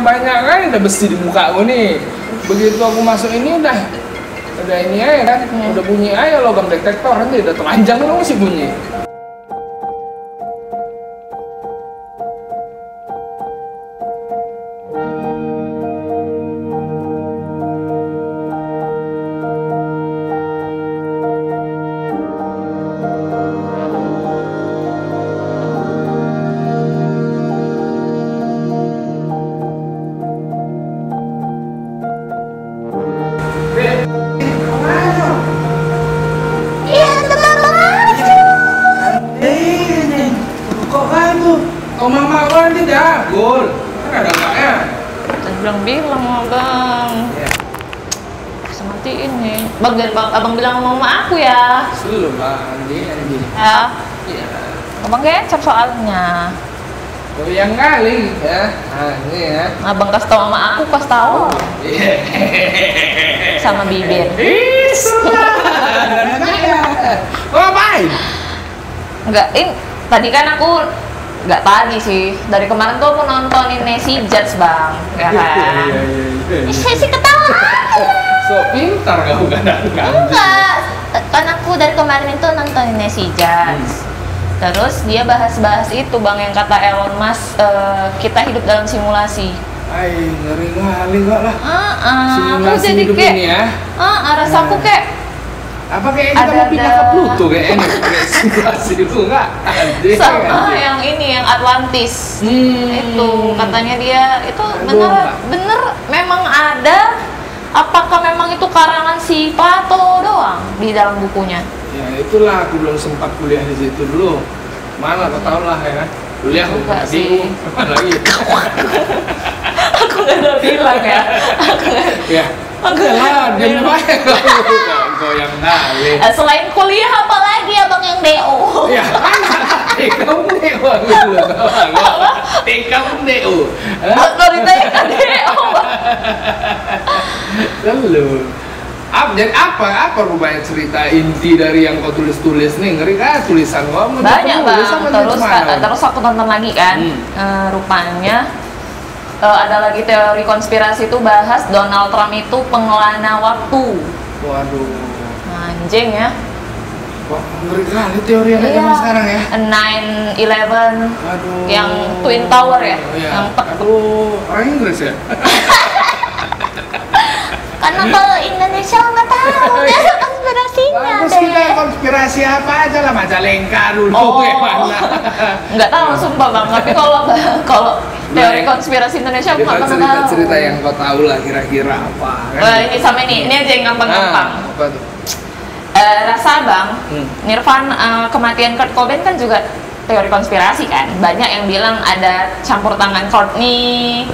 banyak kan ada besi di muka aku nih. Begitu aku masuk ini udah ini aja kan, udah bunyi aja logam detektor, nanti udah telanjang kan masih bunyi. Oh mama aku nanti dagul, kan ada enggaknya? Bilang abang. Ya. Matiin nih. Abang bilang sama mama aku ya. Belum lah, Andi. Ya. Iya. Abang kecap soalnya. Oh yang kali ya. Nah ini ya. Abang kasih tau sama aku, kasih tau. Iya. Sama bibir. Isulah. Kau ngapain? Enggak, ini tadi kan aku nggak tadi sih, dari kemarin tuh aku nontonin Nancy Judge bang, ya kan? Iya. Saya sih ketawa. So pintar kamu kan? Enggak, kan aku dari kemarin itu nontonin Nancy Judge. Terus dia bahas-bahas itu bang, yang kata Elon Musk, kita hidup dalam simulasi. Ay, ngeri kali enggak lah. Aku jadi hidup kayak, ini ya. rasa aku kayak apa kayak kita mau pindah ke Pluto kayak ini kayak simulasi itu enggak? Sama yang ini yang Atlantis itu katanya dia itu bener memang ada. Apakah memang itu karangan si Plato doang di dalam bukunya? Ya itulah aku belum sempat kuliah di situ dulu. Mana kau tahu lah ya kan? Kuliah sih. Mana lagi? Aku nggak ada bilang ya. Aku lah, dia banyak kau yang kali. Selain kuliah apa lagi abang yang DO? Ya, kamu DO dulu. Kamu DO. Dari tanya kan DO. Lalu, jadi apa rupanya cerita inti dari yang kau tulis nih? Ngeri kan tulisan kamu? Banyak bang. Terus aku tonton lagi kan, rupanya. Ada lagi teori konspirasi itu bahas Donald Trump itu pengelana waktu. Waduh. Anjing ya. Wah, ngeri kali teori yang zaman sekarang ya. 9/11. Aduh. Yang Twin Tower ya. Iya. Yang orang Inggris ya. Karena kalau Indonesia nggak tahu ya konspirasinya. Bagus kita konspirasi apa aja lah, Majalengka dulu ya mana. Nggak tahu sumpah bang. Tapi kalau teori konspirasi Indonesia aku nggak pernah tahu. Cerita yang kau tahu lah kira-kira apa. Wah ini sama ini aja yang gampang-gampang. Apa tuh? Rasa bang, Nirvana kematian Kurt Cobain kan juga teori konspirasi kan. Banyak yang bilang ada campur tangan Courtney.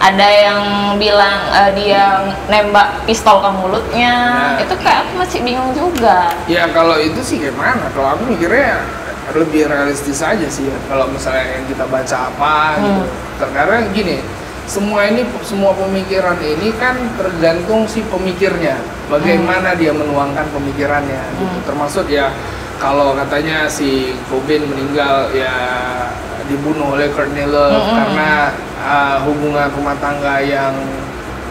Ada yang bilang dia nembak pistol ke mulutnya. Itu kayak aku masih bingung juga. Ya kalau itu sih gimana? Kalau aku mikirnya lebih realistis aja sih ya. Kalau misalnya yang kita baca apa gitu. Karena gini, semua pemikiran ini kan tergantung si pemikirnya. Bagaimana dia menuangkan pemikirannya gitu. Termasuk ya kalau katanya si Cobain meninggal ya dibunuh oleh Courtney Love karena hubungan rumah tangga yang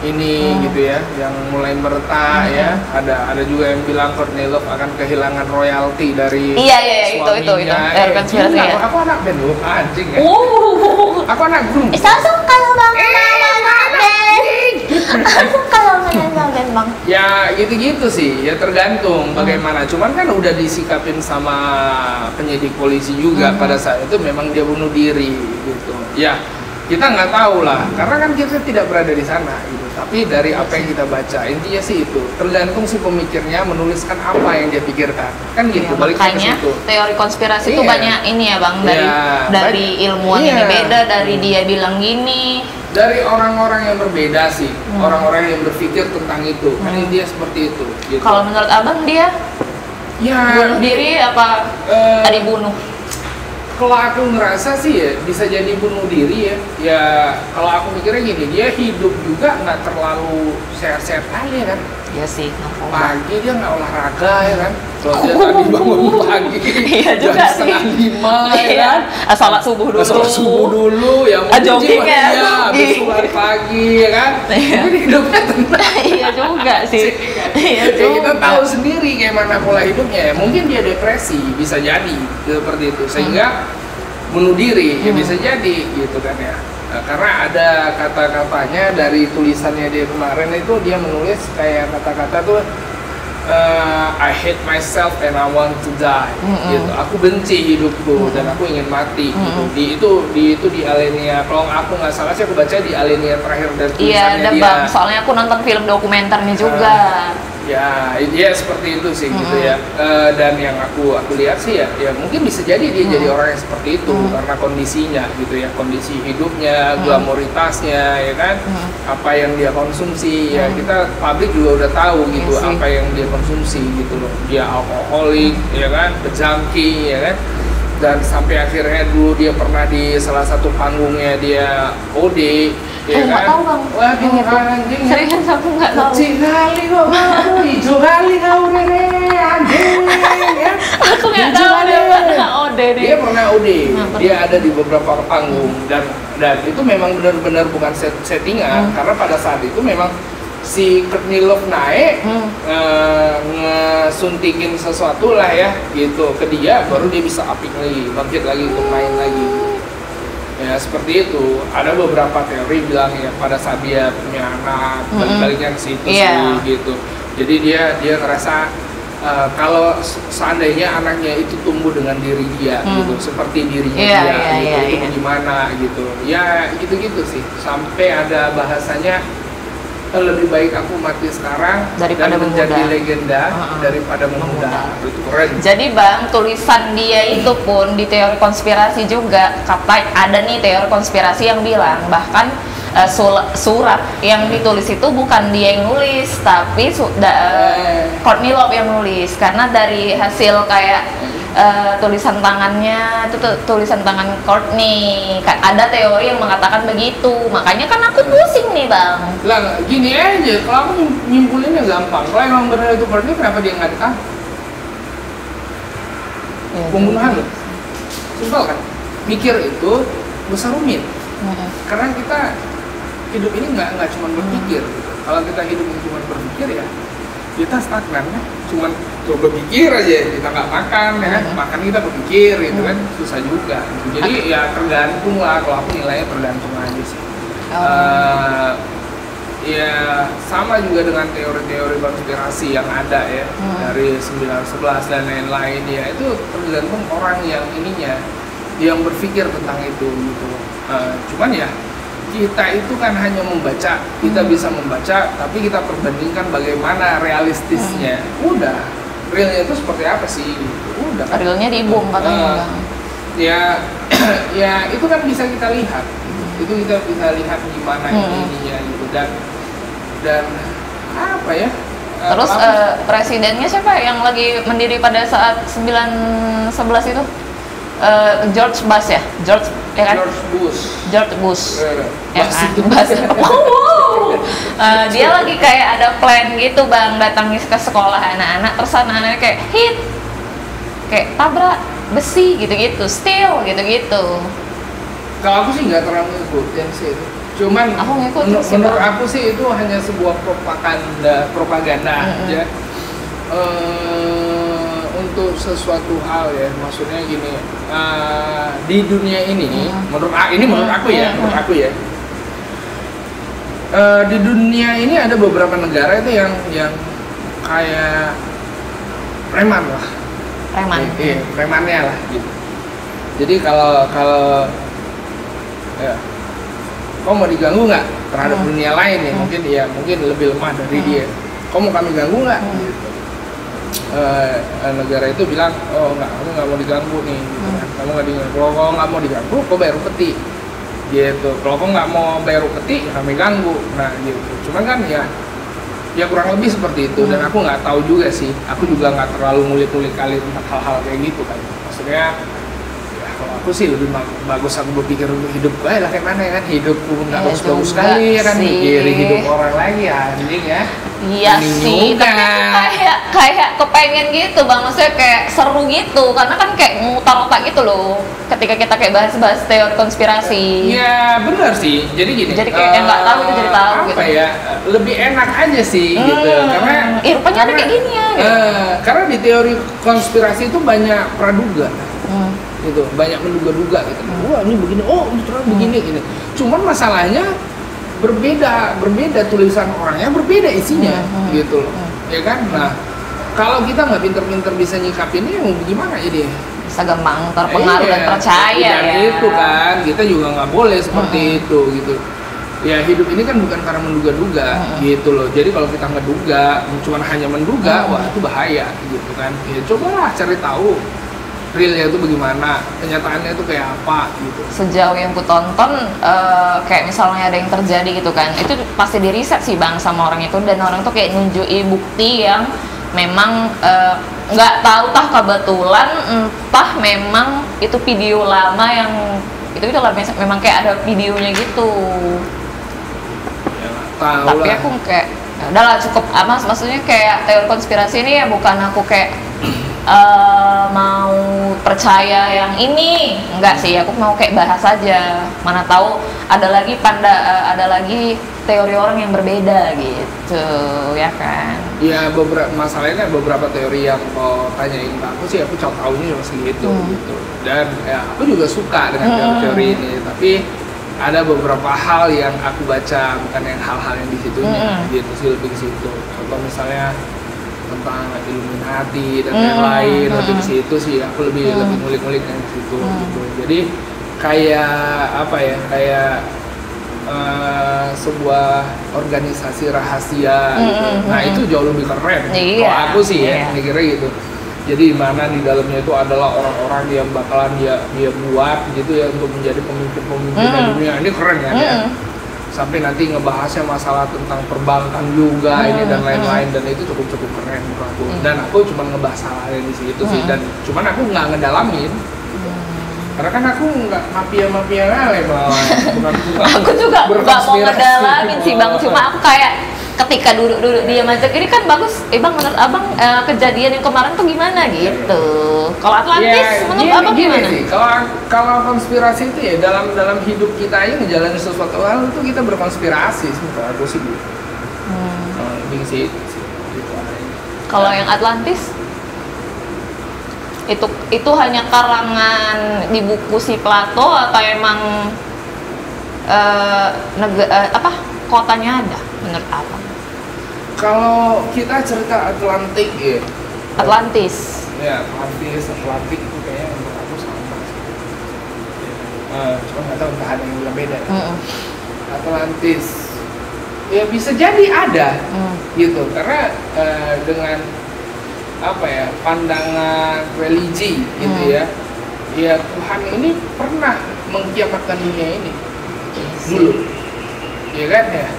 ini gitu ya, yang mulai meretak ya. Ada juga yang bilang Courtney Love akan kehilangan royalti dari suaminya. Itu konspirasi ya. Aku anak band loh, anjing ya. Aku anak grup. Kalau bang kalau band bang. Ya gitu-gitu sih, ya tergantung bagaimana. Cuman kan udah disikapin sama penyidik polisi juga pada saat itu memang dia bunuh diri gitu. Ya kita nggak tahu lah, karena kan kita tidak berada di sana gitu. Tapi dari apa yang kita baca, intinya sih itu tergantung si pemikirnya menuliskan apa yang dia pikirkan, kan gitu. Makanya teori konspirasi itu banyak ini ya bang, dari ilmuwan ini beda, dari dia bilang gini, dari orang-orang yang berbeda sih, orang-orang yang berpikir tentang itu, kan dia seperti itu. Gitu. Kalau menurut abang dia bunuh diri apa dibunuh? Kalau aku ngerasa sih ya bisa jadi bunuh diri ya. Ya kalau aku mikirnya gini, dia hidup juga nggak terlalu sehat-sehat aja kan. Iya sih, narkoba. Pagi dia nggak olahraga ya kan, kalau dia tadi bangun pagi Iya jam juga sih. 4:30 ya Iya. kan, Salat subuh dulu. sholat subuh dulu ya mungkin jogging ya, habis jogging. sholat pagi ya kan, Iya. mungkin hidupnya tenang. Iya juga sih. Iya Ya, kita juga. tahu sendiri kayak mana pola hidupnya. Mungkin dia depresi, bisa jadi seperti itu. Sehingga bunuh diri, ya bisa jadi gitu kan ya. Nah, karena ada kata-katanya dari tulisannya dia kemarin itu, dia menulis kayak kata-kata tuh I hate myself and I want to die gitu. Aku benci hidupku dan aku ingin mati gitu. Di Alenia, kalau aku nggak salah sih aku baca di Alenia terakhir dari Iya, tulisannya ada dia. Bang. Soalnya aku nonton film dokumenternya juga. Ya, dia seperti itu sih gitu ya. Dan yang aku lihat sih ya mungkin bisa jadi dia jadi orang yang seperti itu karena kondisinya gitu ya, kondisi hidupnya, glamoritasnya ya kan, apa yang dia konsumsi ya, kita publik juga udah tahu gitu Iya sih. apa yang dia konsumsi gitu loh. Dia alkoholik ya kan, pejangki ya kan. Dan sampai akhirnya dulu dia pernah di salah satu panggungnya dia OD ya Nggak kan. tahu Bang. Wah, Yang itu. anjing. Serius aku nggak tahu. Kecil kali kok, aduh, hijau kali kau Rere, anjing ya. Aku nggak Hijau tahu kali. dia pernah OD nih. Dia pernah OD, Nah, dia ada di beberapa panggung dan itu memang benar-benar bukan settingan karena pada saat itu memang si Courtney Love naik ngesuntikin sesuatu lah ya gitu ke dia, baru dia bisa apik lagi, bangkit lagi untuk main lagi. Ya seperti itu. Ada beberapa teori bilang ya pada saat dia punya anak balik-baliknya ke situ Iya. sih gitu. Jadi dia ngerasa kalau seandainya anaknya itu tumbuh dengan diri dia gitu, seperti dirinya Iya, dia iya, gitu, iya, itu iya. gimana gitu. Ya gitu-gitu sih. Sampai ada bahasanya lebih baik aku mati sekarang Daripada dan menjadi memuda. legenda daripada memuda. Itu keren. Jadi Bang, tulisan dia itu pun di teori konspirasi juga ada nih teori konspirasi yang bilang bahkan surat yang ditulis itu bukan dia yang nulis, tapi Courtney Love yang nulis, karena dari hasil kayak tulisan tangannya itu tulisan tangan Courtney. Ada teori yang mengatakan begitu, makanya kan aku pusing nih Bang. Lah gini aja, kalau aku nyimpulinnya gampang. Kalau emang benar itu Courtney, kenapa dia nggak ditangkap? Ya, Pembunuhan loh. Simpel kan? Mikir itu besar rumit. Karena kita hidup ini nggak cuma berpikir gitu. Kalau kita hidup ini cuma berpikir ya kita stagnan kan, cuma berpikir aja, kita nggak makan ya kan, makan kita berpikir gitu kan, susah juga gitu. Jadi ya tergantung lah, kalau aku nilainya tergantung aja sih. Ya sama juga dengan teori-teori konspirasi yang ada ya dari 9/11 dan lain-lain ya, itu tergantung orang yang yang berpikir tentang itu gitu. Cuman ya kita itu kan hanya membaca, kita bisa membaca, tapi kita perbandingkan bagaimana realistisnya. Udah, realnya itu seperti apa sih? Udah. Kan? Realnya dibom katanya Bang. Ya, ya itu kan bisa kita lihat. Itu kita bisa lihat gimana ininya gitu dan apa ya? Terus presidennya siapa yang lagi mendiri pada saat 9/11 itu? George Bush ya? George kan? George Bush. Ya kan? Bush. Wow. Dia lagi kayak ada plan gitu Bang, datangin ke sekolah anak-anak, terus anak-anaknya kayak hit, kayak tabrak besi gitu-gitu, steel gitu-gitu. Kalau aku sih nggak terlalu ngikutin sih itu. Cuman Aku ngikutin sih, menurut Bang. aku sih itu hanya sebuah propaganda aja. Untuk sesuatu hal ya, maksudnya gini, di dunia ini, menurut aku ya, di dunia ini ada beberapa negara itu yang kayak preman lah. Preman. Iya, premannya lah gitu. Jadi kalau ya, kau mau diganggu nggak terhadap dunia lain ya, mungkin lebih lemah dari dia. Kau mau kami ganggu nggak? Gitu. Negara itu bilang, oh nggak, kamu nggak mau diganggu nih, gitu kan. Kamu nggak diganggu. Kalau kau nggak mau diganggu, kau bayar upeti. Gitu. Kalau kau nggak mau bayar upeti, kami ganggu. Nah gitu. Cuman kan ya kurang lebih seperti itu. Dan aku nggak tahu juga sih. Aku juga nggak terlalu ngulik-ngulik kali tentang hal-hal kayak gitu kan. Maksudnya kalau aku sih lebih bagus aku berpikir hidup gue lah kayak mana ya kan, hidupku nggak harus bagus sekali ya kan, mikirin hidup orang lagi ya anjing ya. Iya sih, tapi aku kayak kepengen gitu bang, maksudnya kayak seru gitu, karena kan kayak mutar otak gitu loh, ketika kita kayak bahas-bahas teori konspirasi. Iya benar sih, jadi gini. Jadi kayak nggak tahu itu jadi tahu apa gitu. Ya, lebih enak aja sih gitu, karena rupanya ada kayak gini ya. Gitu. Karena di teori konspirasi itu banyak praduga. Gitu, banyak menduga-duga gitu. Wah ini begini, oh ini ternyata begini gini. Cuman masalahnya berbeda tulisan orangnya, berbeda isinya gitu loh, ya kan. Nah kalau kita nggak pinter-pinter bisa nyikapinnya, mau gimana ini? Bisa gampang terpengaruh dan percaya dan ya. Itu kan kita juga nggak boleh seperti itu gitu. Ya hidup ini kan bukan karena menduga-duga gitu loh. Jadi kalau kita ngeduga, cuma hanya menduga, wah itu bahaya gitu kan. Ya cobalah cari tahu realnya itu bagaimana, kenyataannya itu kayak apa gitu. Sejauh yang ku tonton, kayak misalnya ada yang terjadi gitu kan, itu pasti di riset sih bang sama orang itu, dan orang tuh kayak nunjukin bukti yang memang nggak tahu tah kebetulan, entah memang itu video lama yang itu lah, memang kayak ada videonya gitu. Ya, tahu tapi lah. Aku kayak udahlah cukup amas, maksudnya kayak teori konspirasi ini ya bukan aku kayak mau percaya yang ini, enggak sih, aku mau kayak bahas aja, mana tahu ada lagi ada lagi teori orang yang berbeda gitu ya kan. Ya masalahnya beberapa teori yang kau tanyain ke aku sih, aku tahunya cuma segitu gitu. Dan ya aku juga suka dengan teori-teori ini, tapi ada beberapa hal yang aku baca, bukan yang hal-hal yang di situnya gitu sih, lebih ke situ. Contoh misalnya tentang Illuminati dan lain-lain, lebih ke situ sih aku lebih ngulik-ngulik dari situ gitu. Jadi kayak apa ya, kayak sebuah organisasi rahasia gitu. Nah itu jauh lebih keren. Kalau aku sih ya mikirnya gitu. Jadi mana di dalamnya itu adalah orang-orang yang bakalan dia buat gitu ya untuk menjadi pemimpin dunia. Ini keren kan ya. Sampai nanti ngebahasnya masalah tentang perbankan juga ini dan lain-lain, dan itu cukup keren menurut aku. Dan aku cuma ngebahas hal yang di situ sih, dan cuman aku nggak ngedalamin. Karena kan aku nggak mafia lele malah. Aku juga nggak mau ngedalamin sih bang, cuma aku kayak ketika duduk diam aja ini kan bagus. Bang, menurut abang kejadian yang kemarin tuh gimana gitu? Kalau Atlantis menurut abang gimana? Sih, kalau konspirasi itu ya dalam hidup kita aja ngejalanin sesuatu hal itu kita berkonspirasi sih, menurut aku sih gitu. Lebih sih gitu aja. Kalau yang Atlantis itu hanya karangan di buku si Plato atau emang kotanya ada menurut apa? Kalau kita cerita Atlantik ya. Atlantis. Ya, Atlantik itu kayaknya menurut aku sama sih. Cuma nggak tahu entah ada yang bilang beda. Atlantis ya bisa jadi ada gitu, karena dengan apa ya, pandangan religi gitu ya Tuhan ini pernah mengkiamatkan dunia ini dulu, ya kan ya.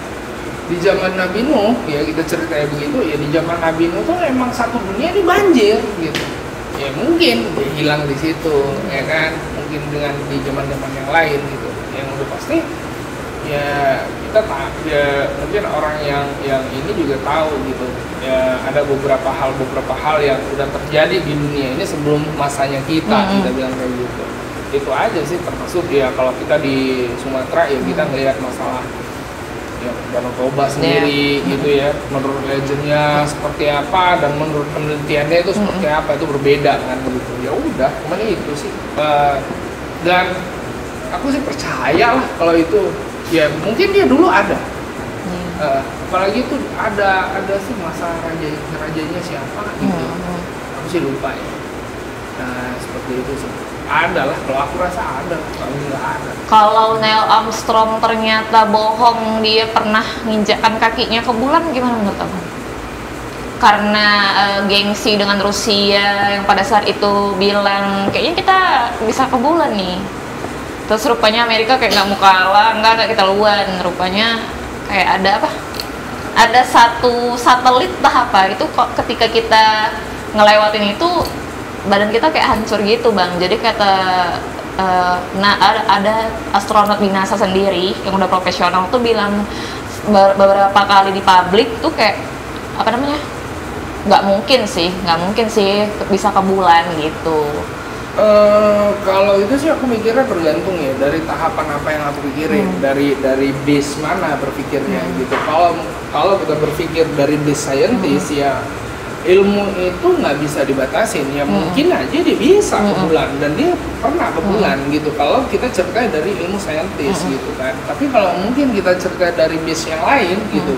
Di zaman Nabi Nuh ya, kita ceritanya begitu ya, di zaman Nabi Nuh tuh emang satu dunia ini banjir gitu ya, mungkin dia hilang di situ ya kan, mungkin dengan di zaman yang lain gitu, yang udah pasti ya kita mungkin orang yang ini juga tahu gitu ya, ada beberapa hal yang udah terjadi di dunia ini sebelum masanya kita bilang kayak gitu. Itu aja sih, termasuk ya kalau kita di Sumatera ya kita ngelihat masalah ya Danau Toba sendiri gitu ya, menurut legendnya seperti apa dan menurut penelitiannya itu seperti apa, itu berbeda kan gitu. Ya udah, cuman itu sih. Dan aku sih percaya lah kalau itu ya, mungkin dia dulu ada. Apalagi itu ada sih masa rajanya siapa gitu. Aku sih lupa ya. Nah, seperti itu sih. Ada lah, kalau aku rasa ada, kalau nggak ada. Kalau Neil Armstrong ternyata bohong, dia pernah nginjakkan kakinya ke bulan, gimana menurut abang? Karena gengsi dengan Rusia yang pada saat itu bilang kayaknya kita bisa ke bulan nih. Terus rupanya Amerika kayak nggak mau kalah, nggak kita luan. Rupanya kayak ada apa? Ada satu satelit apa itu kok ketika kita ngelewatin itu badan kita kayak hancur gitu bang. Jadi kata ada astronot di NASA sendiri yang udah profesional tuh bilang beberapa kali di publik tuh kayak apa namanya, nggak mungkin sih bisa ke bulan gitu. Kalau itu sih aku mikirnya tergantung ya dari tahapan apa yang aku pikirin, dari base mana berpikirnya gitu. Kalau kita berpikir dari base scientist ya ilmu itu nggak bisa dibatasin ya, mungkin aja dia bisa ke bulan dan dia pernah ke bulan gitu. Kalau kita cerita dari ilmu scientist gitu kan, tapi kalau mungkin kita cerita dari base yang lain gitu,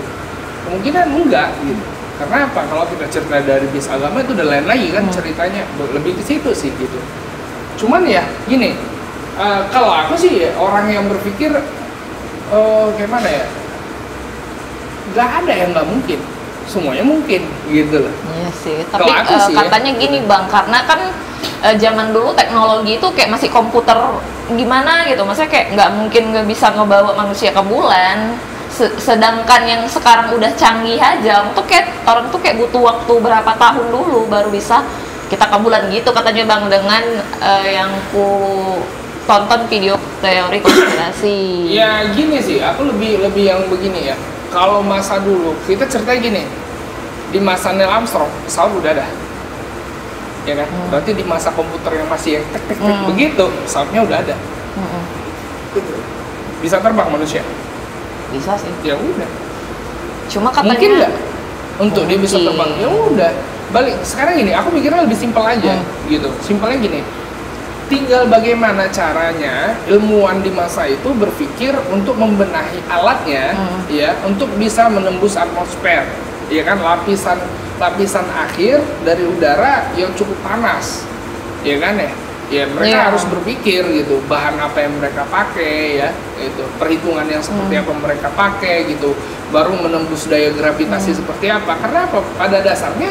kemungkinan enggak gitu. Karena apa? Kalau kita cerita dari base agama itu udah lain lagi kan ceritanya, lebih ke situ sih gitu. Cuman ya gini, kalau aku sih orang yang berpikir gimana ya, nggak ada yang nggak mungkin, semuanya mungkin gitu loh. Iya sih, tapi katanya gini Bang, karena kan zaman dulu teknologi itu kayak masih komputer gimana gitu, maksudnya kayak nggak mungkin nggak bisa ngebawa manusia ke bulan. Sedangkan yang sekarang udah canggih aja, orang tuh kayak butuh waktu berapa tahun dulu baru bisa kita ke bulan gitu katanya Bang, dengan yang ku tonton video teori konspirasi. Ya gini sih, aku lebih yang begini ya. Kalau masa dulu kita cerita gini, di masa Neil Armstrong pesawat udah ada, ya kan? Berarti di masa komputer yang masih yang tek begitu, pesawatnya udah ada. Bisa terbang manusia? Bisa sih. Ya udah. Cuma katanya mungkin nggak untuk dia bisa terbang? Ya udah. Balik sekarang gini, aku mikirnya lebih simpel aja gitu. Simpelnya gini, tinggal bagaimana caranya ilmuwan di masa itu berpikir untuk membenahi alatnya, ya, untuk bisa menembus atmosfer, ya kan, lapisan akhir dari udara yang cukup panas, ya kan ya. Ya mereka harus berpikir gitu, bahan apa yang mereka pakai ya, itu perhitungan yang seperti apa mereka pakai gitu, baru menembus daya gravitasi seperti apa. Karena apa? Pada dasarnya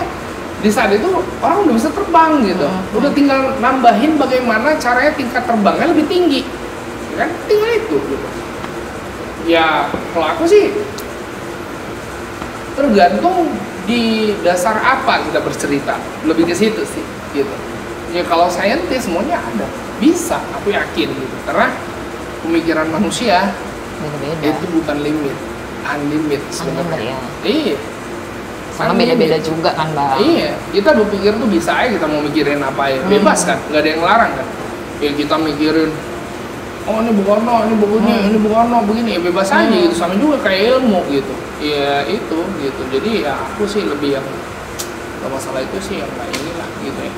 di saat itu orang udah bisa terbang gitu, udah tinggal nambahin bagaimana caranya tingkat terbangnya lebih tinggi, ya kan, tinggal itu gitu. Ya kalau aku sih tergantung di dasar apa kita bercerita, lebih ke situ sih gitu. Ya kalau saintis semuanya ada, bisa, aku yakin gitu, karena pemikiran manusia beda-beda. Itu bukan limit, unlimited sebenarnya. Iya. Sama beda-beda juga kan Bang. Iya, kita berpikir tuh bisa aja kita mau mikirin apa ya, bebas kan, nggak ada yang larang kan. Ya kita mikirin, oh ini bukan ini bukunya, ini bukan begini, ya bebas aja gitu, sama juga kayak ilmu gitu. Ya itu gitu, jadi ya aku sih lebih yang kalau masalah itu sih yang kayak inilah gitu ya.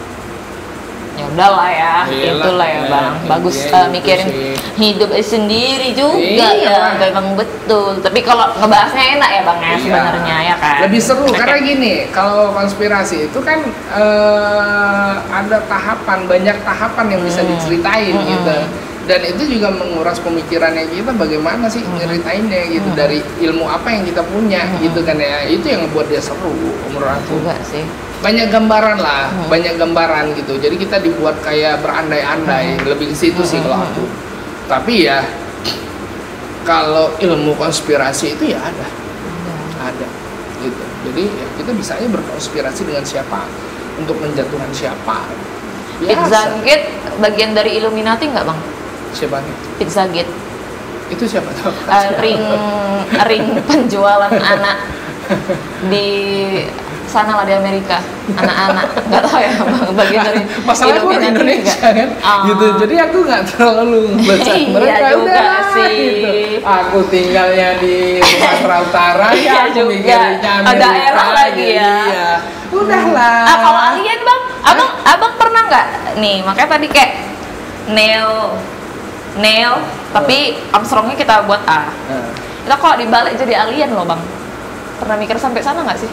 Ya udahlah ya, itulah ya Bang. Bagus mikirin hidup sendiri juga ya, memang betul. Tapi kalau ngebahasnya enak ya Bang ya sebenarnya ya kan. Lebih seru karena gini, kalau konspirasi itu kan ada tahapan, banyak tahapan yang bisa diceritain gitu. Dan itu juga menguras pemikirannya kita bagaimana sih nyeritainnya gitu, dari ilmu apa yang kita punya gitu kan ya. Itu yang ngebuat dia seru menurut aku. Juga sih. Banyak gambaran lah, banyak gambaran gitu. Jadi kita dibuat kayak berandai-andai, lebih ke situ sih kalau aku. Tapi ya kalau ilmu konspirasi itu ya ada gitu. Jadi ya kita bisa aja berkonspirasi dengan siapa, untuk menjatuhkan siapa. Pizzagate bagian dari Illuminati nggak Bang? Siapa nih? Pizzagate. Itu siapa tahu? Ring penjualan anak di sana lah di Amerika, anak-anak nggak tahu ya bagian dari masalahnya orang Indonesia kan gitu, jadi aku nggak terlalu baca mereka juga sih gitu. Aku tinggalnya di Sumatera Utara ya, aku mikirnya Amerika daerah lagi ya. Iya. Udahlah. Kalau alien Bang, abang pernah nggak nih, makanya tadi kayak Neil tapi Armstrongnya kita buat A. Kita kalau dibalik jadi alien loh Bang, pernah mikir sampai sana nggak sih?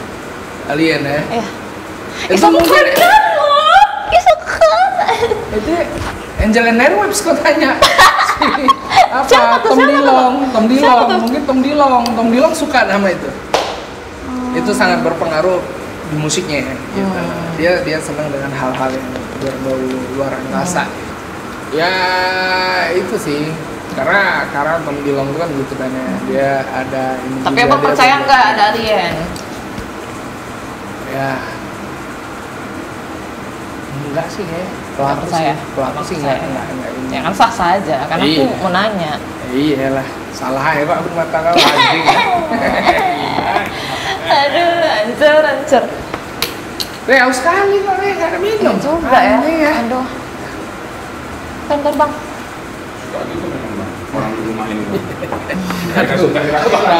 Alien ya? Iya. Itu mungkin loh. Itu Angel and Airwaves kau tanya. Apa? Tom Dilong. Mungkin Tom Dilong suka nama itu. Itu sangat berpengaruh di musiknya ya. Gitu. Dia senang dengan hal-hal yang berbau luar angkasa. Ya itu sih. Karena Tom Dilong itu kan gitu kan ya. Dia ada ini. Tapi abang percaya nggak ada alien? Ya enggak sih ya, kalau aku sih enggak ya kan sah saja kan, aku mau nanya. Iyalah, salah ya Pak, mata kau anjing. Aduh, hancur voucher. Haus sekali kok, nggak ada minum. Juga ya. Aneh ya. Aduh. Bentar bang. Soal itu memang Bang, orang di rumah ini.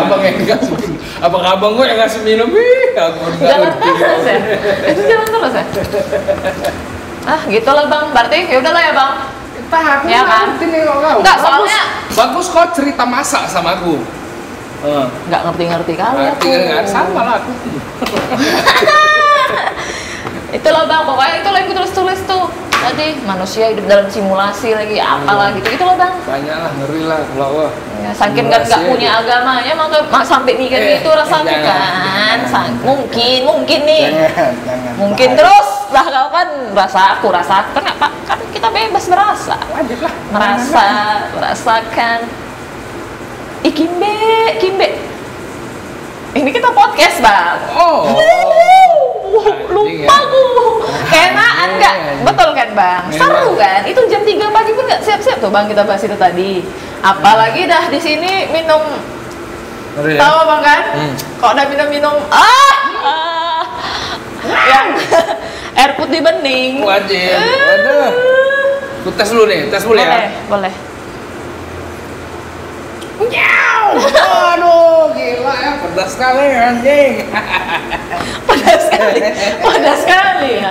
Abang yang ngasih minum. Abang gue yang ngasih minum. Aku nggak Jalan ngerti. terus ya? Itu jalan terus ya? Ah gitu lah bang, berarti yaudahlah ya bang. Aku Ya kan? ngerti nih kok kau. Enggak, Bagus. soalnya- Bagus kau cerita masak sama aku. Nggak ngerti-ngerti kali Ngerti aku. nggak? Sama lah aku. Itulah bang, pokoknya itulah yang gue tulis tuh tadi, manusia hidup dalam simulasi lagi, apalah gitu, itulah bang. Banyak lah, ngeri lah kalau wah. Ya, saking kan nggak Simulasi punya aja. agamanya, maka sampai mikir gitu rasanya kan. Mungkin nih. Jangan. Mungkin terus lah kapan aku rasa kan nggak, Pak? Kan kita bebas berasa, Wajib lah. merasakan. Kimbe. Ini kita podcast bang. Oh. Lupa aku. Kenaan nggak? Betul kan bang? Seru kan? Itu jam 3 pagi pun nggak siap-siap tuh bang, kita bahas itu tadi. Apalagi dah di sini minum. Ngeri ya? Tahu bang kan? Kok udah minum yang air putih bening. Wajib. Waduh. Ku tes dulu nih, tes dulu ya. Boleh. Aduh, gila ya, pedas sekali anjing. Panas sekali ya.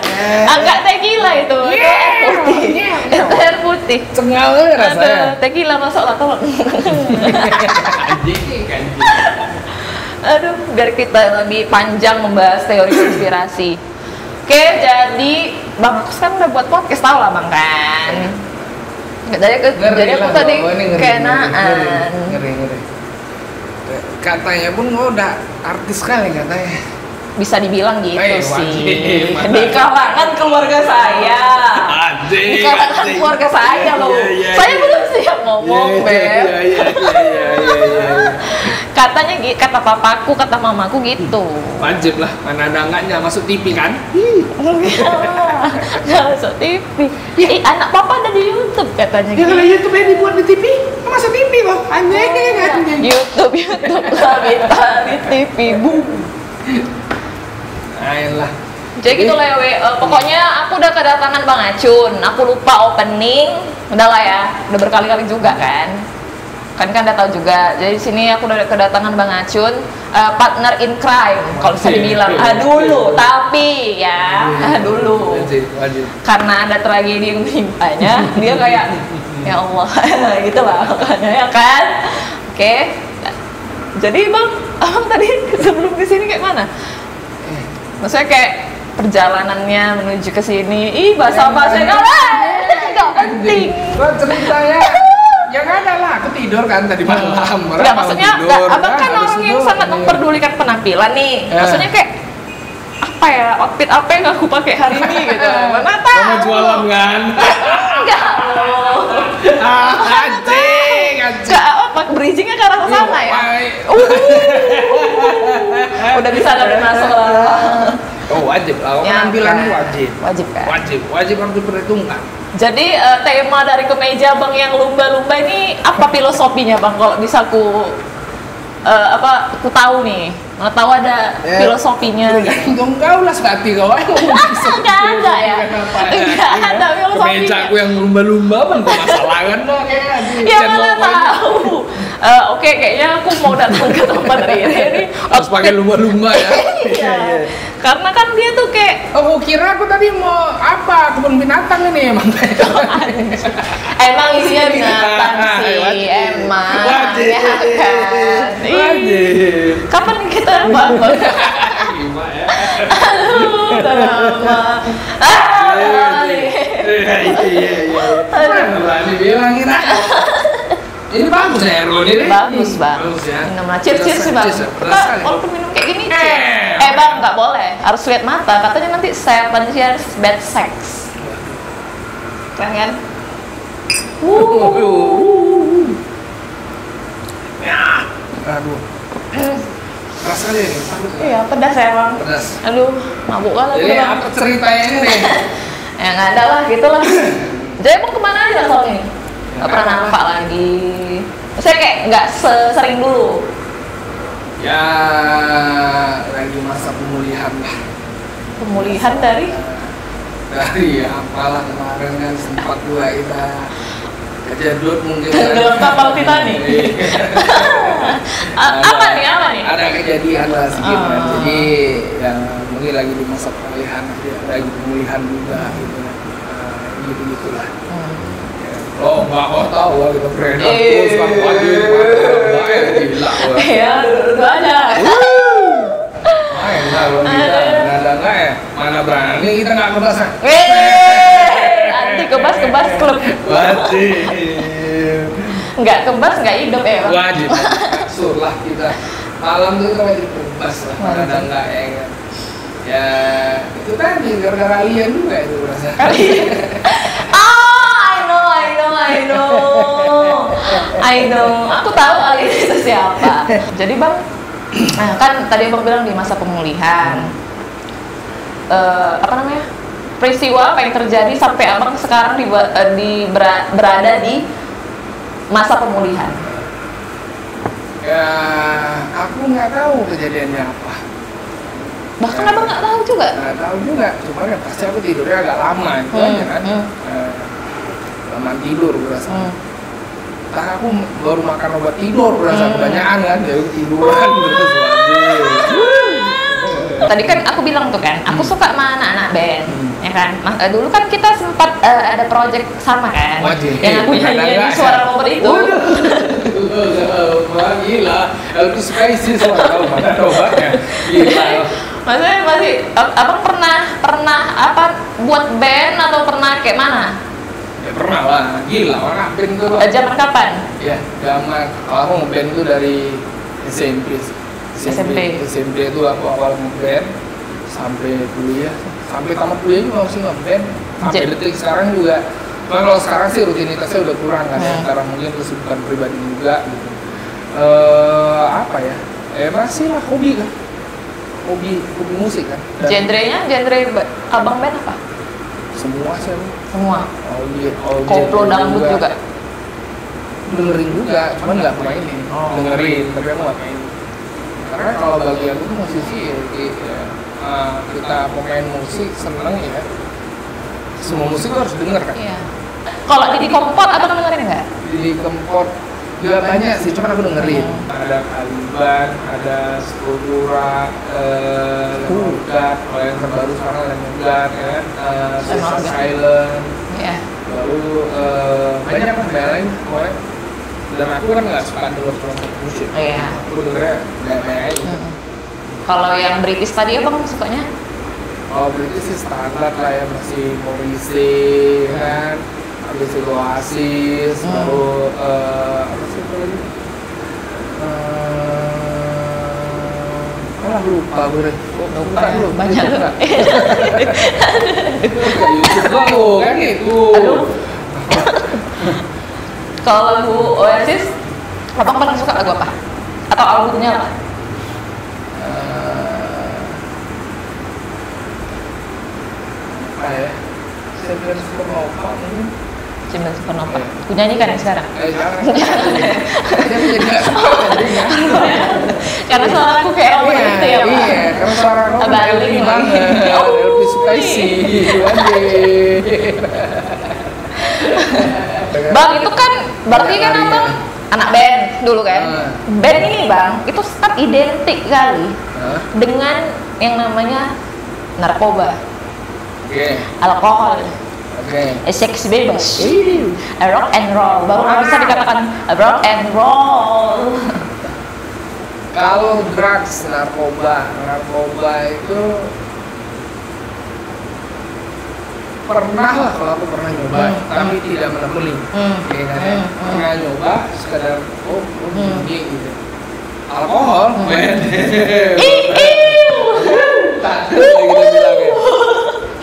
Agak tequila itu air putih. Itu air putih. Cengal ya rasanya. Ada tequila masuk lah tolong. Anjing. Aduh, biar kita lebih panjang membahas teori konspirasi. Oke, jadi Bang aku sekarang udah buat podcast, tau lah Bang kan. Jadi aku tadi kenaan. Ngeri. Katanya pun lo udah artis sekali katanya. Bisa dibilang gitu sih. wajib. Di kalangan keluarga saya. Di kalangan keluarga saya loh. Saya belum siap ngomong, Beb. Katanya kata papaku, kata mamaku gitu. Wajib lah, mana ada enggaknya masuk TV kan? Nggak masuk TV. Anak papa ada di YouTube katanya gitu. Kalau YouTube yang dibuat di TV, masuk TV loh. Anjing. YouTube lah minta di TV boom. Ayolah. Jadi gitu lah ya, pokoknya aku udah kedatangan Bang Acun. Aku lupa opening, udahlah ya, udah berkali-kali juga kan. Kan udah tahu juga. Jadi sini aku udah kedatangan Bang Acun, partner in crime kalau bisa dibilang. Dulu, tapi ya dulu. Wajib. Karena ada tragedi yang menimpanya, dia kayak ya Allah, gitu lah makanya ya kan. Oke. Jadi abang tadi sebelum kesini kayak mana? Maksudnya kayak perjalanannya menuju ke sini, bahasa-bahasanya nggak penting. Gua ceritanya yang ada lah, aku tidur kan tadi malam. Nggak, maksudnya abang kan orang yang sangat memperdulikan penampilan nih. Maksudnya kayak apa ya, outfit apa yang aku pakai hari ini gitu. Mana tahu. Kamu jualan kan? Enggak. Anjing. Enggak apa, bridgingnya ke arah sana ya. Udah bisa dapat masuk lah. Oh wajib lah, Ya, penampilan kan. wajib. Wajib kan. Wajib harus diperhitungkan. Jadi tema dari kemeja bang yang lumba-lumba ini apa filosofinya bang? Kalau bisa aku aku tahu nih, nggak tahu ada filosofinya. Tergantung kau lah sepati kau. Nggak ada ya? Nggak ada filosofinya. Kemeja aku yang lumba-lumba bang, masalah kan lo kayak di Ya channel mana kau ini. tahu. Oke, kayaknya aku mau datang ke tempat ini. Harus pakai lumba-lumba ya. Iya. Karena kan dia tuh kayak Oh, kira aku tadi mau apa? Kebun binatang ini emang. emang isinya binatang sih, Wajib. emang. Wajib. Ya kan. Wajib. Kapan kita bangun? Gimana ya? Aduh, udah lama. Iya. Berani bilangin aku. Ini bagus ya, Erlo ini. Bagus bang. Bagus ya. Minum lah, cheers bang. Cheers, Kita pedas sekali. walaupun minum kayak gini cheers. Bang, nggak boleh. Harus lihat mata. Katanya nanti seven years bad sex. Keren kan? Aduh. Keras sekali ini. Iya, pedas ya bang. Pedas. Aduh, mabuk kali Jadi bang. apa ceritanya ini nih? Ya nggak ada lah, gitu lah. Jadi emang kemana aja soalnya? Nggak pernah nampak lagi. Saya kayak nggak sering dulu. Ya lagi masa pemulihan lah. Pemulihan dari apalah kemarin kan sempat juga kita kejedot mungkin kan. dalam kapal Titanic. Apa nih? Ada kejadian lah sedikit kan. Oh. Jadi ya mungkin lagi di masa pemulihan, lagi pemulihan juga gitu kan. Gitu-gitulah. Oh, Mbak kok tahu lah kita beredar terus kan pagi Mbak ya gila. Ya, dulu aja. Main lah belum bisa. Ada enggak ya? Mana berani kita nggak kebas. Anti kebas klub. Wajib. Nggak kebas nggak hidup ya, Bang. Wajib. Sur lah kita. Malam itu kita wajib kebas lah. Ada enggak ya kan? Ya itu tadi gara-gara alien juga itu rasa. I know. Aku tahu alien itu siapa. Jadi Bang, kan tadi Abang bilang di masa pemulihan. Apa namanya? Peristiwa apa yang terjadi sampai Abang sekarang berada di masa pemulihan? Ya, aku nggak tahu kejadiannya apa. Bahkan Abang nggak tahu juga. Nggak tahu juga, cuma kan pasti aku tidurnya agak lama itu aja kan. Lama tidur berasa. Entah aku baru makan obat tidur berasa kebanyakan kan, jadi tiduran terus wajib. Tadi kan aku bilang tuh kan, aku suka sama anak-anak band, ya kan. Dulu kan kita sempat ada project sama kan, Wajib. yang aku nyanyiin suara robot itu. Wah gila, aku suka isi suara kamu mana obatnya. Gila. Maksudnya masih, abang pernah apa buat band atau pernah kayak mana? Ya pernah lah, gila orang band itu. Zaman kapan? Ya, zaman kalau aku ngeband itu dari SMP. SMP itu aku awal ngeband sampai kuliah, sampai tamat kuliah juga masih ngeband sampai detik sekarang juga. Cuma kalau sekarang sih rutinitasnya udah kurang kan ya, karena mungkin kesibukan pribadi juga gitu. Apa ya? Masih lah hobi kan, hobi musik kan. Genrenya, abang band apa? Semua sih. Semua. Koplo dangdut juga. Dengerin juga, cuman nggak mainin. Dengerin, tapi aku nggak mainin. Karena kalau bagi aku tuh musisi ya, kita pemain musik seneng ya. Semua musik harus denger kan. Iya. Kalau Didi Kempot abang dengerin nggak? Didi Kempot juga banyak sih, cuman aku dengerin. Ada Caliban, ada Sepultura, Lemongat, kalau yang terbaru sekarang Lemongat ya kan, Silent. Iya. Lalu banyak kan band lain pokoknya. Dan aku kan nggak suka denger musik. Iya. Aku dengernya banyak aja. Kalau yang British tadi abang sukanya? Oh British sih standar lah ya, masih Morrissey kan, habis itu Oasis, baru apa sih itu lagi? Lupa gue deh. Lupa banyak lu. YouTube lo kan itu. Aduh. Kalau lagu Oasis, abang paling suka lagu apa? Atau albumnya apa? Sembilan Supernova mungkin. Sembilan Supernova. Aku nyanyikan yang sekarang. Jangan. Jadi nggak suka jadinya. Karena suara aku kayak robot gitu ya, Pak. Iya, karena suara kamu Balik banget. Lebih suka sih. Bang, itu kan berarti kan abang anak band dulu kan. Band ini bang, itu sangat identik kali dengan yang namanya narkoba, alkohol, seks bebas, rock and roll. Baru bisa dikatakan rock and roll. Kalau drugs, narkoba itu pernah lah, kalau aku pernah nyoba, tapi tidak menekuni. Ya kan? Pernah nyoba sekadar gini gitu. Alkohol,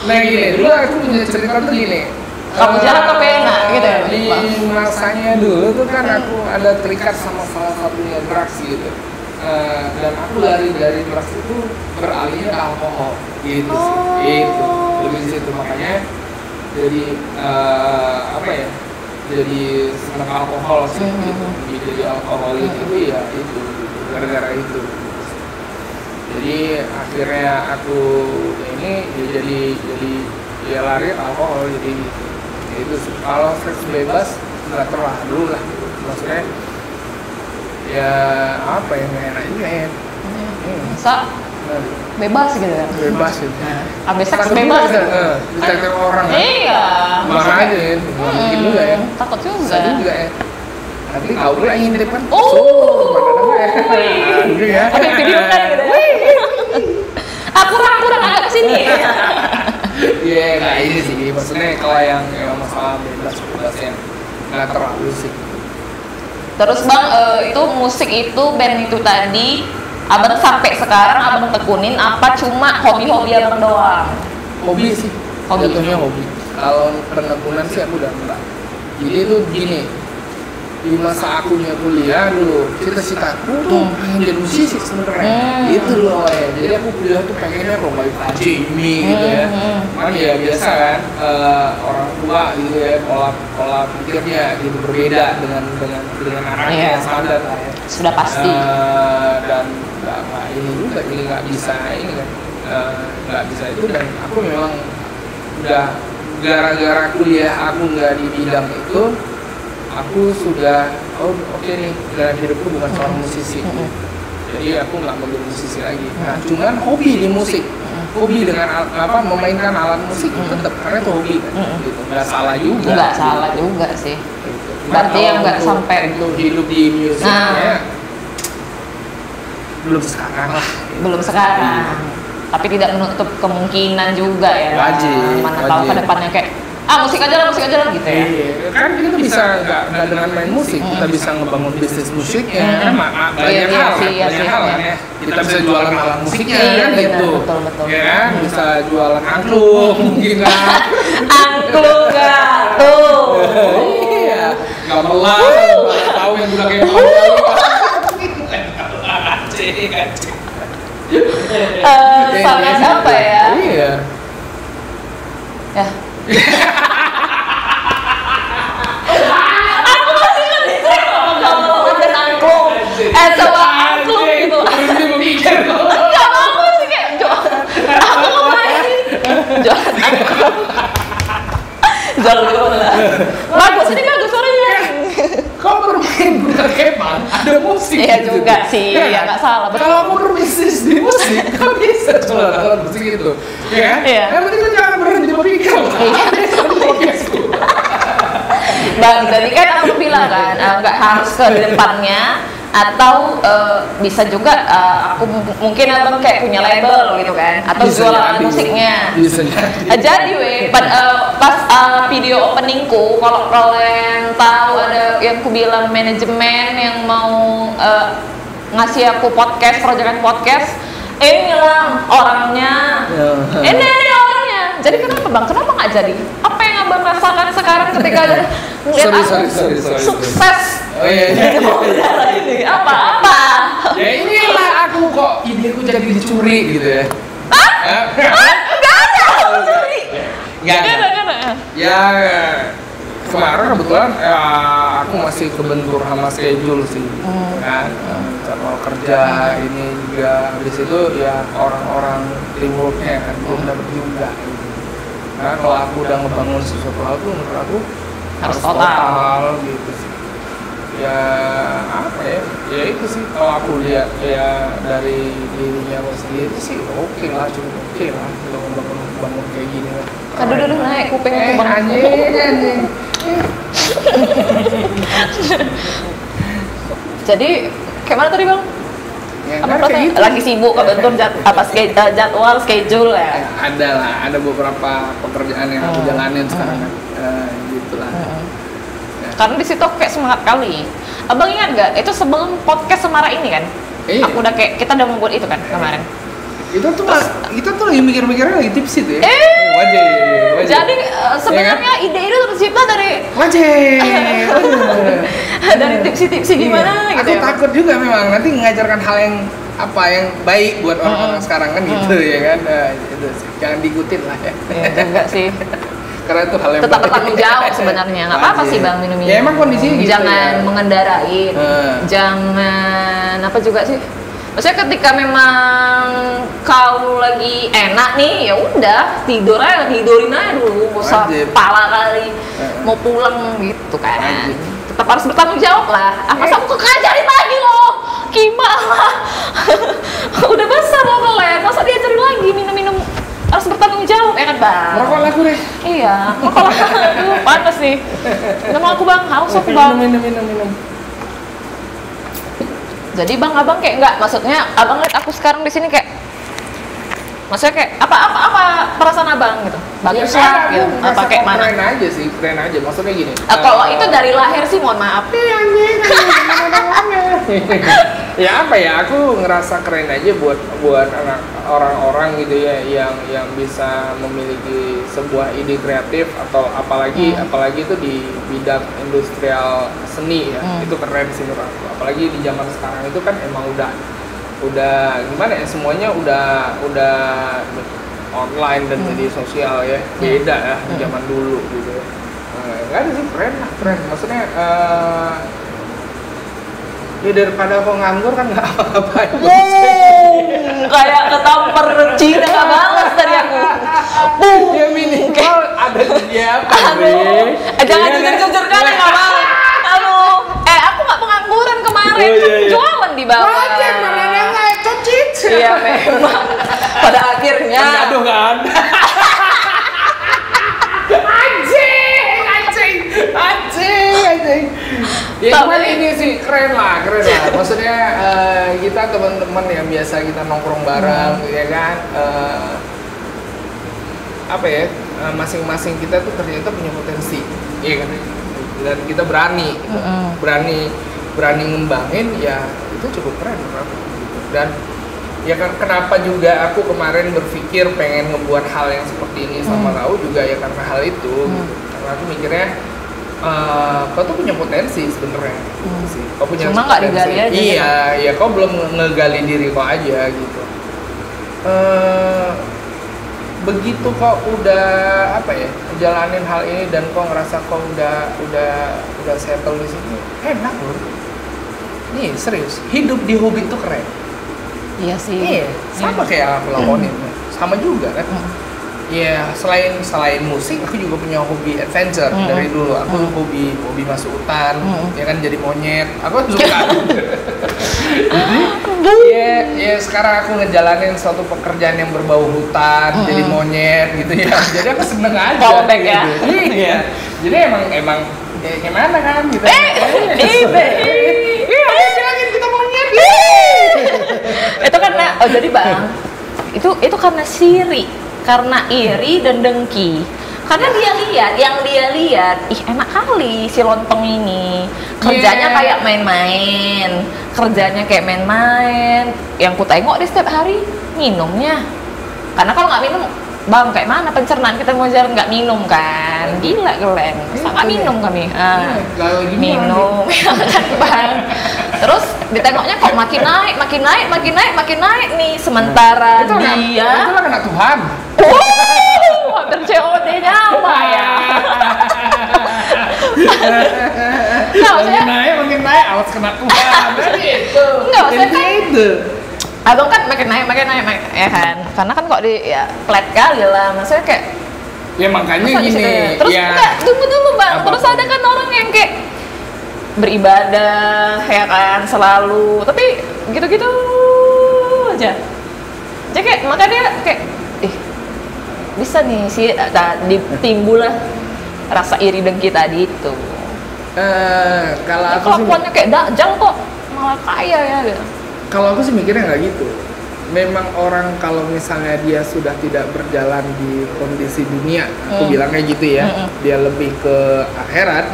nah gini, dulu aku punya cerita tuh gini. Kamu jalan ke pena gitu ya? Di masanya dulu tuh kan aku ada terikat sama salah satunya drugs gitu. Dan aku lari dari drugs itu beralihnya ke alkohol gitu sih. Itu lebih di situ, makanya jadi apa ya, jadi senang alkohol sih gitu. Jadi alkoholik itu ya itu gara-gara itu. Jadi akhirnya aku ini jadi ya lari alkohol jadi gitu. Ya itu sih. Kalau seks bebas nggak terlalu lah, maksudnya ya apa yang nggak enak juga ya. Masa bebas gitu ya? Bebas gitu. Habis seks Takut bebas juga, gitu. ditakdir orang kan. Iya. Marah aja ya, nggak mungkin juga ya. Takut juga. Bisa juga ya. Nanti kau pula ngintip kan. Oh. Aduh ya. Ada video kan gitu ya. Aku kurang agak kesini. Iya, nggak ini sih. Maksudnya kalau yang masalah bebas yang nggak terlalu sih. Terus Bang, itu musik itu band itu tadi Abang sampai sekarang Abang tekunin apa cuma hobi-hobi Abang doang? Hobi sih. Hobi. Jatuhnya hobi. Kalau penekunan sih aku udah enggak. Jadi itu gini. Di masa akunya kuliah dulu, cita-citaku tuh pengen jadi musisi sebenarnya. Itu loh ya. Jadi aku kuliah tuh pengennya kok balik aja ini gitu ya. Kan ya biasa kan orang tua gitu ya pola pikirnya gitu berbeda dengan anak yang standar lah ya. Sudah pasti. Dan nggak ini juga ini nggak bisa ini kan nggak bisa itu dan aku memang udah gara-gara kuliah aku nggak di bidang itu. Aku sudah, oke nih, dalam hidupku bukan seorang musisi. Jadi aku nggak menjadi musisi lagi. Nah, cuman hobi di musik, hobi dengan memainkan alat musik tetap karena itu hobi kan. Gitu. Nggak salah juga. Nggak salah juga sih. Gitu. Berarti yang nggak sampai untuk hidup di musiknya belum sekarang lah. Belum sekarang. Tapi tidak menutup kemungkinan juga ya. Wajib. Mana tahu ke depannya kayak musik aja lah gitu ya. Iya, kan kita tuh bisa nggak dengan main musik, kita bisa ngebangun bisnis musiknya, banyak hal kan ya. Kita bisa jualan alat musiknya kan gitu, betul. ya kan, bisa jualan angklung mungkin kan. Angklung nggak tuh. Iya, gamelan, tahu yang udah kayak sangat apa ya? Iya. Ya. Aku masih ngeliat ngomong dan angklung. Coba angklung gitu. Berhenti memikir. Enggak mau sih kayak aku ngomongin jualan angklung. Jualan lah. Bagus ini bagus suaranya. Kau bermain bukan kemang, ada musik. Iya juga sih, ya nggak salah. Kalau mau berbisnis di musik, kan bisa jualan alat musik itu, ya kan? Iya. Yang penting kan jangan berhenti berpikir. Bang, jadi kan aku bilang kan, nggak harus ke depannya atau bisa juga aku mungkin abang kayak punya label gitu kan, atau Bisa jualan jadi. musiknya. Bisa jadi. Jadi pas video openingku, kalau kalian tahu ada yang ku bilang manajemen yang mau ngasih aku proyekan podcast, inilah orangnya, ini orangnya. Jadi kenapa bang? Kenapa nggak jadi? Apa yang abang rasakan sekarang ketika melihat Sorry. sukses? Oh iya. Ini apa? Ya inilah aku kok ideku jadi dicuri gitu ya. Nggak ada, aku curi. Nggak ada. Nggak ada. Ya kemarin kebetulan aku masih kebentur sama schedule sih, kan jadwal kerja ini juga habis itu ya orang-orang teamworknya kan belum dapat juga. Nah kalau aku udah ngebangun sesuatu hal tuh menurut aku harus total gitu sih. Ya apa ya itu sih kalau aku lihat ya dari dirinya aku sendiri sih oke lah, cukup oke lah kalau bangun kayak gini lah. Aduh naik kuping aku bang. Anjing. Jadi kayak mana tadi bang? Ya, Apa kan proses? kayak gitu. Lagi sibuk kebentur jadwal schedule ya? Ada beberapa pekerjaan yang aku jalanin sekarang kan. Gitulah. Ya. Karena di situ aku kayak semangat kali. Abang ingat gak? Itu sebelum podcast Semara ini kan? Iya. Aku udah kayak kita udah membuat itu kan kemarin. Kita tuh lagi mikir-mikirnya lagi tipsi tuh ya. Wajib. Jadi sebenarnya ide-ide tercipta dari dari tipsi-tipsi gimana gitu. Aku Ya, takut juga memang nanti mengajarkan hal yang baik buat orang-orang sekarang kan gitu ya kan. Itu sih. Jangan diikutin lah ya. Iya juga sih. Karena itu hal yang Tetap baik. bertanggung jawab sebenarnya. Nggak apa-apa sih bang minum Ya emang kondisinya gitu jangan ya. mengendarain. Jangan apa juga sih? Maksudnya ketika memang kau lagi enak nih, ya udah tidurin aja dulu, gak usah Wajib. pala kali mau pulang gitu kan. Wajib. Tetap harus bertanggung jawab lah. Masa aku ngajarin lagi loh, gimana? Udah besar loh kalian, masa diajarin lagi minum-minum harus bertanggung jawab ya kan bang? Merokok laku deh. Iya, merokok lah. Aduh, panas nih. Minum aku bang, haus aku bang. Minum. Jadi bang, abang kayak enggak, maksudnya abang lihat aku sekarang di sini kayak, maksudnya kayak apa perasaan abang gitu? Bagus Ya, lah, aku gitu. ngerasa Apa kayak kok mana? keren aja. Maksudnya gini. Kalau itu dari lahir sih, mohon maaf. Ya apa ya, aku ngerasa keren aja buat anak orang-orang gitu ya yang bisa memiliki sebuah ide kreatif atau apalagi itu di bidang industrial seni ya. Itu keren sih menurut aku. Apalagi di zaman sekarang itu kan emang udah gimana ya, semuanya udah online dan media sosial ya. Beda ya di zaman dulu gitu ya. Enggak ada sih, keren. Maksudnya ya daripada aku nganggur kan nggak apa-apa. Kayak ketampar Cina nggak balas dari aku. Ya minimal ada kegiatan deh. Jangan jujur kali nggak balas. Halo, aku nggak pengangguran kemarin, Oh, iya. jualan di bawah. Wajib, mana ada nggak cocit. Iya memang. Pada akhirnya. Aduh kan. Anjing. Ya cuman ini sih keren lah. Maksudnya kita teman-teman yang biasa kita nongkrong bareng, ya kan. Apa ya? Masing-masing kita tuh ternyata punya potensi, iya kan? Dan kita berani ngembangin, ya itu cukup keren menurut aku. Dan ya kan kenapa juga aku kemarin berpikir pengen ngebuat hal yang seperti ini sama kau juga ya karena hal itu. Gitu. Karena aku mikirnya kau tuh punya potensi sebenarnya sih. Kau punya Cuma nggak digali aja. Iya, ya kau belum ngegali diri kau aja gitu. Begitu kau udah apa ya jalanin hal ini dan kau ngerasa kau udah settle di sini, enak loh. Nih serius, hidup di hobi itu keren. Iya sih. Iya, sama kayak aku lakonin, sama juga kan. Ya selain musik, aku juga punya hobi adventure dari dulu. Aku hobi masuk hutan, ya kan jadi monyet. Aku suka. Ya sekarang aku ngejalanin suatu pekerjaan yang berbau hutan, jadi monyet gitu ya. Jadi aku seneng aja. Fallback ya. Iya. Jadi emang ya gimana kan gitu. Iya, bilangin kita monyet. Itu karena jadi bang, itu karena karena iri dan dengki. Karena dia lihat, ih enak kali si lontong ini. Kerjanya kayak main-main. Yang ku tengok dia setiap hari minumnya. Karena kalau nggak minum, bang kayak mana pencernaan kita mau jalan nggak minum kan? Gila kalian, masa nggak minum kami? Minum, kan bang. Terus ditengoknya kok makin naik nih. Sementara Itu lah kena Tuhan. Hampir COD nyawa ya. Makin naik, awas kena Tuhan. Itu. Enggak, maksudnya kan abang kan makin naik ya kan. Karena kan kok flat kali lah. Maksudnya kayak ya makanya masa gini. terus ya. enggak, tunggu dulu bang. Apa? Terus ada kan orang yang kayak beribadah ya kan selalu, tapi gitu-gitu aja. Jadi kayak makanya kayak bisa nih sih timbul lah rasa iri dengki tadi itu. Kalau aku sih Kelakuannya kayak dajjal kok malah kaya ya gitu. Kalau aku sih mikirnya nggak gitu. Memang orang kalau misalnya dia sudah tidak berjalan di kondisi dunia, aku bilangnya gitu ya, dia lebih ke akhirat.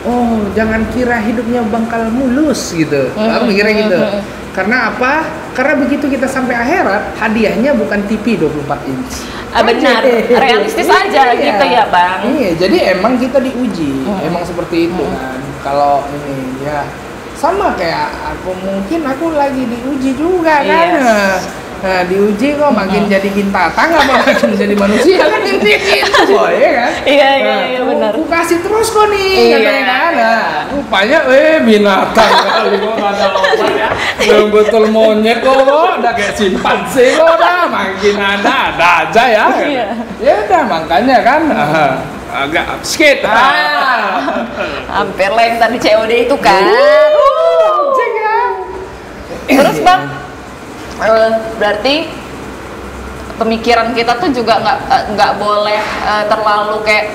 Oh, jangan kira hidupnya bakal mulus gitu. Aku mikirnya gitu. Karena apa? Karena begitu kita sampai akhirat, hadiahnya bukan TV 24 inch. Benar, realistis aja gitu ya bang. Iya, jadi emang kita diuji, emang seperti itu kan. Kalau ini ya sama kayak aku lagi diuji juga kan. Nah, diuji kok makin jadi binatang apa makin jadi manusia kan ini gitu, ya kan? Iya benar. Aku kasih terus kok nih, Iya. katanya kan. Nah, rupanya binatang kali kok ada obat ya. Yang betul monyet kok, udah kayak simpanse kok, dah makin ada aja ya. Iya. Ya udah makanya kan agak upskate. Hampir lah yang tadi COD itu kan. Cek ya. Terus Bang, berarti pemikiran kita tuh juga nggak boleh terlalu kayak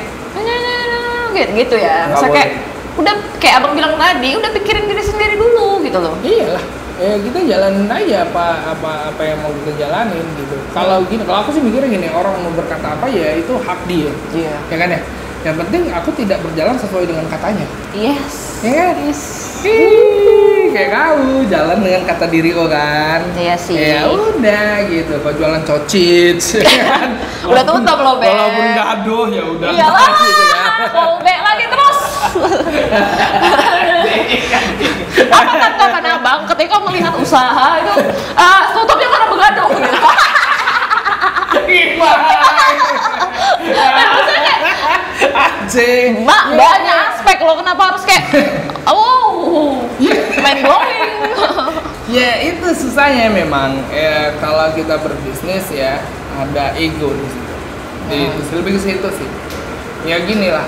gitu ya. Nggak Misalnya kayak boleh. udah kayak abang bilang tadi, udah pikirin diri sendiri dulu gitu loh. Iyalah, kita jalanin aja apa yang mau kita jalanin gitu. Kalau aku sih mikirnya gini, orang mau berkata apa ya itu hak dia, Iya. ya kan ya. Yang penting aku tidak berjalan sesuai dengan katanya, Yes. ya kan? Yes. Kayak kau jalan dengan kata diri kau kan. Iya sih. Ya udah gitu, kau jualan cocit, ya kan? Udah tutup loh, Be. Walaupun gaduh ya udah. Iyalah. Gitu kan. Mau Be lagi terus. Apa tanggapan abang ketika melihat usaha itu tutupnya karena begaduh gitu. Anjing. Mbak, banyak aspek loh, kenapa harus kayak main blowing. Ya itu susahnya memang. Kalau kita berbisnis ya ada ego di situ. Lebih ke situ sih. Ya gini lah.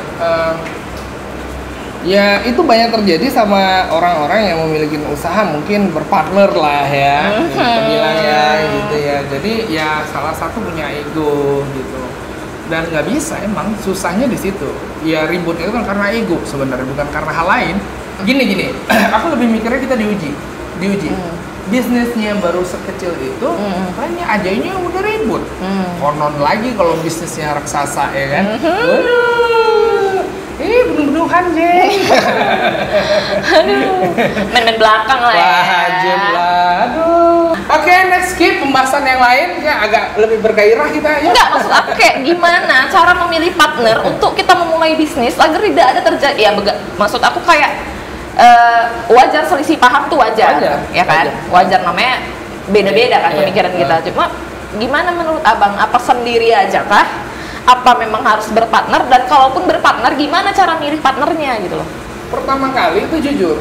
Ya itu banyak terjadi sama orang-orang yang memiliki usaha mungkin berpartner lah ya, bilang ya gitu ya. Jadi ya salah satu punya ego gitu. Dan nggak bisa, emang susahnya di situ. Ya ribut itu kan karena ego sebenarnya, bukan karena hal lain. Gini, aku lebih mikirnya kita diuji. Bisnisnya baru sekecil itu, banyak ajainya udah ribut. Konon lagi kalau bisnisnya raksasa ya kan. Bunuh-bunuhan Jeng. Aduh, main-main belakang lah ya. Wajib lah, aduh. Oke, next skip pembahasan yang lain ya agak lebih bergairah kita ya. Enggak, maksud aku kayak gimana cara memilih partner untuk kita memulai bisnis agar tidak ada terjadi ya maksud aku kayak wajar selisih paham tuh wajar. Ya kan? Wajar namanya beda-beda kan pemikiran kita. Cuma gimana menurut abang, apa sendiri aja kah? Apa memang harus berpartner, dan kalaupun berpartner gimana cara milih partnernya gitu loh? Pertama kali itu jujur,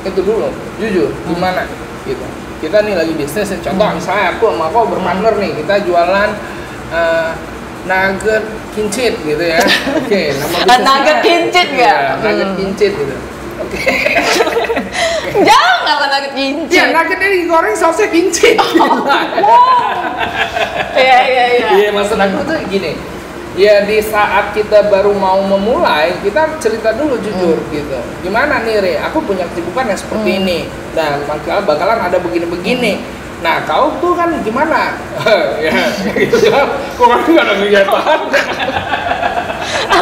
itu dulu jujur gimana gitu. Kita nih lagi bisnis, contoh misalnya aku sama kau berpartner nih, kita jualan nugget kincit gitu ya. Oke, nama bisnisnya Nugget kincit nggak? Ya, nugget kincit gitu. Oke. Jangan nugget kincit. Ya, nuggetnya digoreng sausnya kincit. Iya. Iya, maksud aku tuh gini. Ya di saat kita baru mau memulai, kita cerita dulu jujur gitu. Gimana nih Re, aku punya kesibukan yang seperti ini. Nah, bakalan ada begini-begini. Nah, kau tuh kan gimana? Ya, gitu kan. Kok kan nggak ada kegiatan?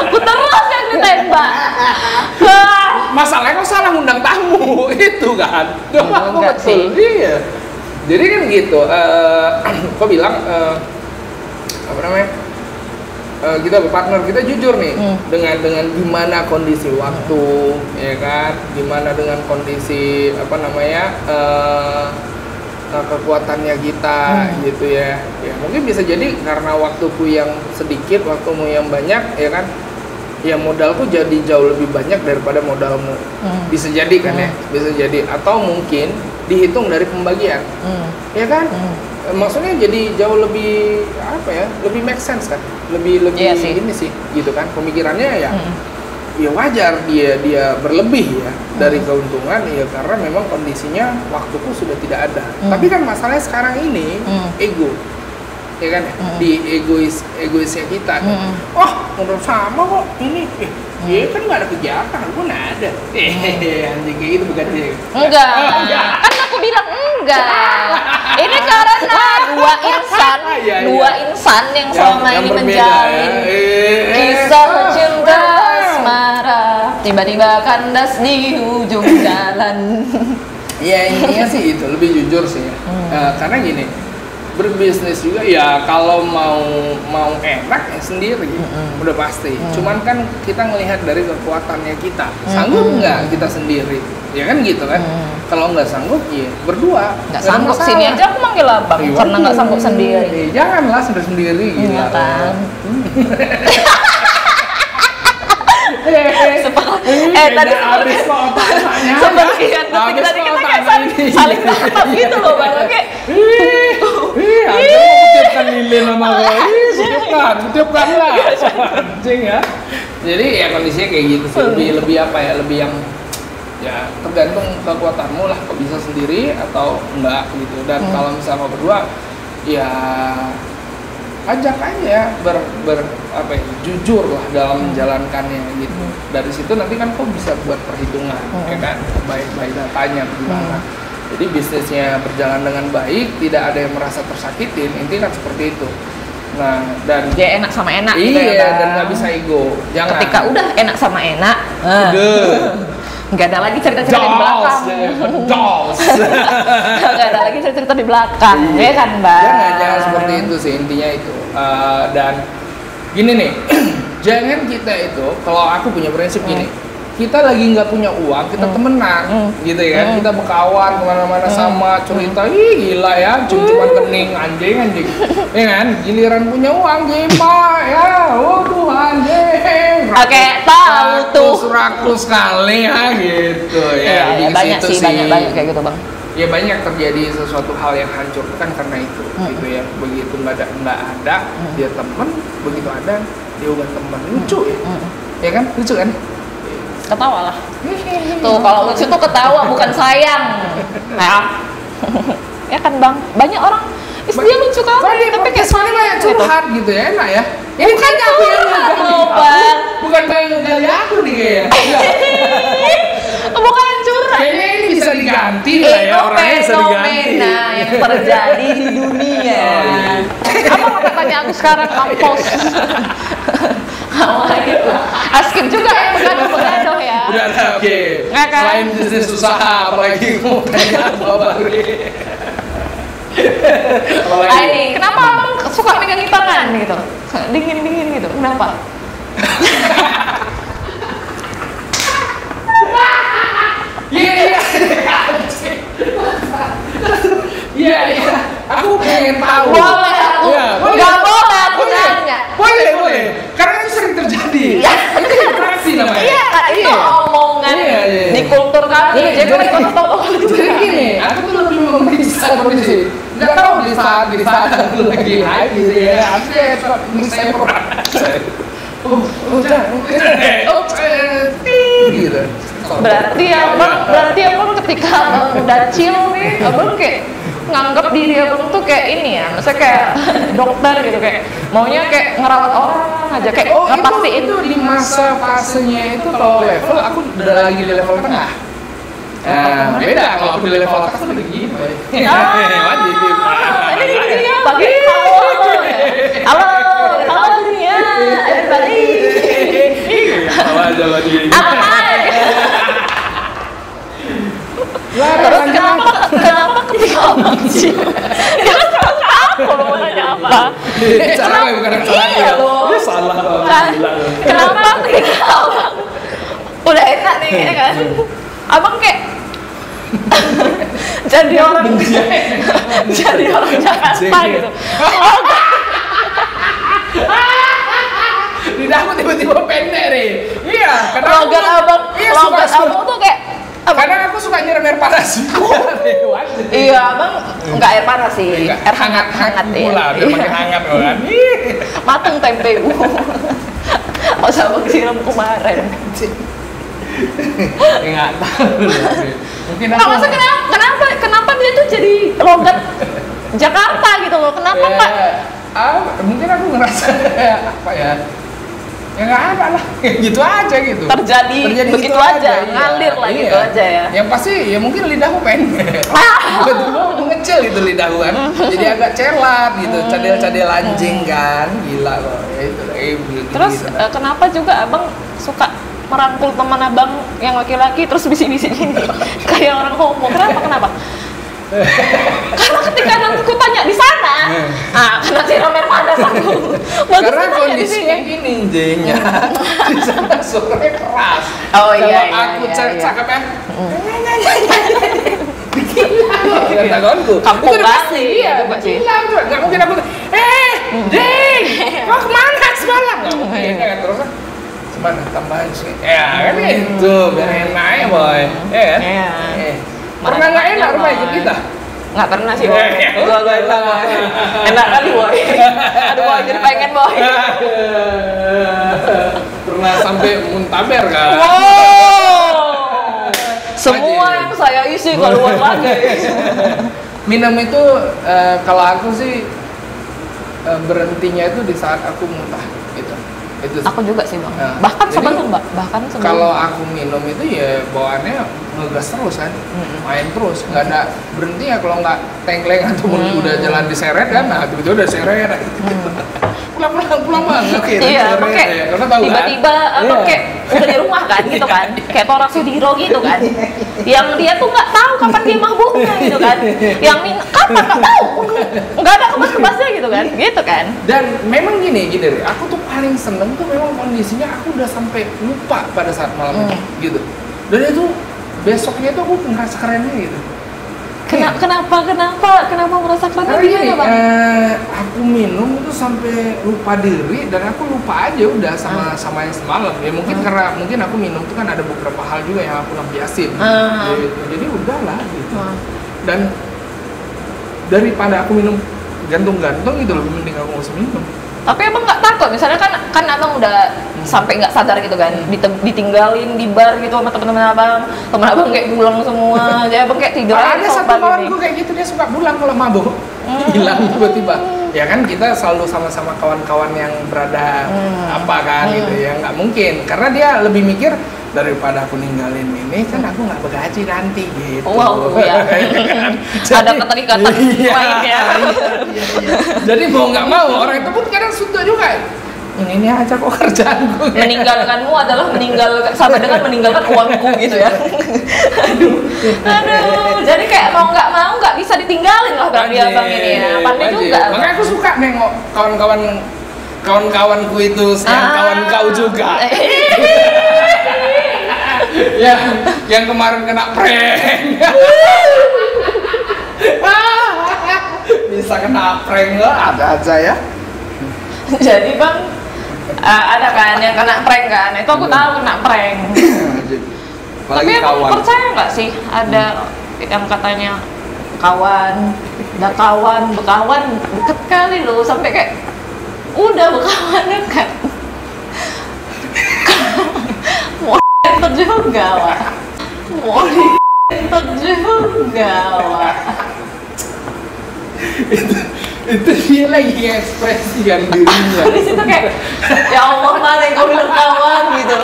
Aku terus yang ditembak. Masalahnya kau salah ngundang tamu, itu kan. Enggak sih. Iya. Jadi kan gitu. Kau bilang apa namanya? Kita berpartner, kita jujur nih dengan gimana kondisi waktu, ya kan, gimana dengan kondisi apa namanya kekuatannya kita, gitu ya. Ya mungkin bisa jadi karena waktuku yang sedikit, waktumu yang banyak, ya kan, ya modalku jadi jauh lebih banyak daripada modalmu. Bisa jadi kan ya, bisa jadi, atau mungkin dihitung dari pembagian, ya kan. Maksudnya jadi jauh lebih apa ya, lebih make sense kan, lebih Iya sih. ini sih gitu kan pemikirannya ya. Ya wajar dia berlebih ya dari keuntungan ya, karena memang kondisinya waktuku sudah tidak ada. Tapi kan masalahnya sekarang ini ego, ya kan, di egoisnya kita kan. Menurut sama kok ini dia kan nggak ada kegiatan, aku nggak ada. Anjing kayak gitu bukan dia. Enggak. Kan aku bilang enggak. Ini karena dua insan yang selama ini berbeda, menjalin kisah cinta asmara, tiba-tiba kandas di ujung jalan. Ya intinya sih itu lebih jujur sih ya. Karena gini, berbisnis juga ya kalau mau enak ya sendiri, udah pasti. Cuman kan kita ngelihat dari kekuatannya kita, sanggup nggak kita sendiri, ya kan gitu kan. Kalau nggak sanggup ya berdua. Nggak sanggup sini aja aku manggil abang karena nggak sanggup sendiri. Janganlah sendiri gila. Kan. Tadi habis otaknya. Sebagian detik tadi kita kayak saling tatap gitu loh bang. Kayak ada mau kutiupkan lilin sama gue. Kutiupkan lah. Anjing ya. Jadi ya kondisinya kayak gitu sih. Lebih apa ya? Lebih yang ya tergantung kekuatanmu lah. Kau bisa sendiri atau enggak gitu. Dan kalau misalnya berdua ya ajak aja jujur lah dalam menjalankannya gitu. Dari situ nanti kan kau bisa buat perhitungan, ya kan, baik datanya gimana. Jadi bisnisnya berjalan dengan baik, tidak ada yang merasa tersakitin, intinya kan seperti itu. Nah, dan dia enak sama enak. Iya, gitu ya, dan nggak bisa ego. Jangan. Ketika udah enak sama enak, nggak ada lagi cerita-cerita di belakang. Nggak ada lagi cerita-cerita di belakang, ya kan, Mbak? Jangan seperti itu sih intinya itu. Dan gini nih, jangan kita itu, kalau aku punya prinsip gini, kita lagi nggak punya uang, kita temenan, gitu ya kan? Kita berkawan kemana-mana sama cerita, ih gila ya, cuma kening anjing, ya kan? Giliran punya uang gimana ya, waduh anjing. Oke, tahu tuh. Rakus sekali ya gitu ya. Ya banyak sih, banyak kayak gitu bang. Ya banyak terjadi sesuatu hal yang hancur kan karena itu, gitu ya. Begitu nggak ada, dia temen, begitu ada dia udah temen, lucu ya, ya kan, lucu kan? Ketawa lah. Tuh kalau lucu tuh ketawa bukan sayang. Ya kan bang, banyak orang dia lucu kali, tapi kayak soalnya banyak curhat gitu ya, enak ya. Ini bukan aku yang bang. Bukan ngegali aku nih kayaknya. Bukan curhat. Kayaknya ini bisa diganti lah ya, orangnya bisa diganti. Fenomena yang terjadi di dunia. Apa katanya aku sekarang mampus? Askin juga ya begadoh ya. Udah oke. Selain bisnis usaha, apalagi mau tanya apa baru? Ini kenapa abang suka megangin tangan gitu? Dingin gitu. Kenapa? Iya. Aku pengen tahu. Boleh aku. Nggak boleh aku nanya. Boleh. Karena itu sering terjadi. Itu interaksi namanya. Iya, itu omongan di kultur kami. Jadi Jadi gini, aku tuh lebih memeriksa kondisi. Nggak tahu di saat aku lagi hype gitu ya. Aku saya peran. Gitu. Berarti abang ketika udah chill nih, abang kayak nganggap diri abang tuh kayak ini ya, maksudnya kayak dokter gitu, kayak maunya kayak ngerawat orang aja, kayak ngepastiin. Itu di masa fasenya itu kalau level aku udah lagi di level tengah. Nah, beda kalau aku di level atas tuh begini. Wajib. Ini pakai halo dunia, everybody. Apa lagi? Terus kenapa ketika abang chill? Aku mau nanya apa? Salah bukan salah ya. Dia salah. Kenapa ketika abang udah enak nih ya kan? Abang kayak jadi orang Jakarta gitu. Lidahku tiba-tiba pendek nih. Iya, logat abang tuh kayak karena aku suka nyiram air panas. Iya, abang nggak air panas sih, air hangat ya. Udah pakai hangat kan. Mateng tempe. Masa abang siram kemarin. Enggak tahu. Mungkin aku kenapa dia tuh jadi logat Jakarta gitu loh? Kenapa Pak? Mungkin aku ngerasa apa ya? Ya nggak apa lah, gitu aja gitu. Terjadi begitu aja, iya. ngalir lah gitu aja ya. Yang pasti ya mungkin lidahku pendek. Betul, mengecil itu lidahku kan. Jadi agak celat gitu, cadel-cadel anjing kan, gila loh. Ya itu Terus kenapa juga abang suka merangkul teman abang yang laki-laki terus bisik-bisik gini kayak orang homo? Kenapa? Karena ketika nanti ku tanya di sana, kena siram air panas aku. Karena kondisinya gini, Jenya. Di sana suaranya keras. Oh iya. Kalau aku cakap ya. Katakanku. Kampung kali. Iya, hilang tuh. Nggak mungkin aku. Ding, kau kemana semalam? Nggak mungkin kan terus. Mana tambahan sih? Ya kan itu biar enak ya boy. Ya. Pernah nggak enak rumah ikut kita? Nggak pernah sih boy. Gua enak boy. Enak kali boy. Aduh boy jadi pengen boy. Pernah sampai muntaber kan? Wow. Semua yang saya isi keluar lagi. Minum itu kalau aku sih berhentinya itu di saat aku muntah gitu. Itu Aku juga sih bang. Nah, bahkan jadi, sebelum mbak, bahkan sebelum. Kalau aku minum itu ya bawaannya ngegas terus kan, main terus, nggak ada berhenti ya kalau nggak tengkleng atau udah jalan diseret kan, nah tiba-tiba udah seret, pulang banget gitu. Iya, kayak tiba-tiba apa kayak udah di rumah kan gitu kan, kayak Tora Sudiro gitu kan, yang dia tuh nggak tahu kapan dia mabuknya gitu kan, yang kapan nggak tahu, nggak ada kebas-kebasnya gitu kan. Dan memang gini, aku tuh paling seneng tuh memang kondisinya aku udah sampai lupa pada saat malam itu, gitu. Dan itu besoknya tuh aku ngerasa kerennya gitu. Kenapa merasa keren? Karena gini, aku minum itu sampai lupa diri dan aku lupa aja udah sama yang semalam. Ya mungkin karena aku minum itu kan ada beberapa hal juga yang aku lampiasin. Gitu. Jadi udahlah gitu. Dan daripada aku minum gantung-gantung gitu lebih mending aku nggak usah minum. Tapi emang nggak takut, misalnya kan abang udah sampai nggak sadar gitu kan, ditinggalin di bar gitu sama teman abang kayak pulang semua, jadi abang kayak tidur aja. Ada satu kawanku kayak gitu, dia suka pulang kalau mabuk, hilang tiba-tiba. Ya kan kita selalu sama-sama kawan-kawan yang berada apa kan gitu ya, nggak mungkin, karena dia lebih mikir daripada aku ninggalin ini kan aku nggak bergaji nanti gitu. Wow, ya. Ada keterikatan lain ya. Jadi mau nggak mau orang itu pun kadang suka juga. Ini aja kok kerjaanku. Meninggalkanmu adalah sama dengan meninggalkan uangku gitu ya. Aduh. Jadi kayak mau nggak bisa ditinggalin lah berarti abang ini ya. Pandai juga. Makanya aku suka nengok kawan-kawanku itu yang kawan kau juga. yang kemarin kena prank. Bisa kena prank nggak? Ada aja ya. Jadi bang, ada kan yang kena prank kan? Itu aku tahu kena prank. Tapi emang percaya nggak sih ada yang katanya bekawan deket kali loh, sampai kayak udah bekawan dekat. Mau juga wah. Mau juga wah. Itu dia lagi mengekspresikan dirinya. Di situ kayak ya Allah mana yang kau bilang kawan gitu.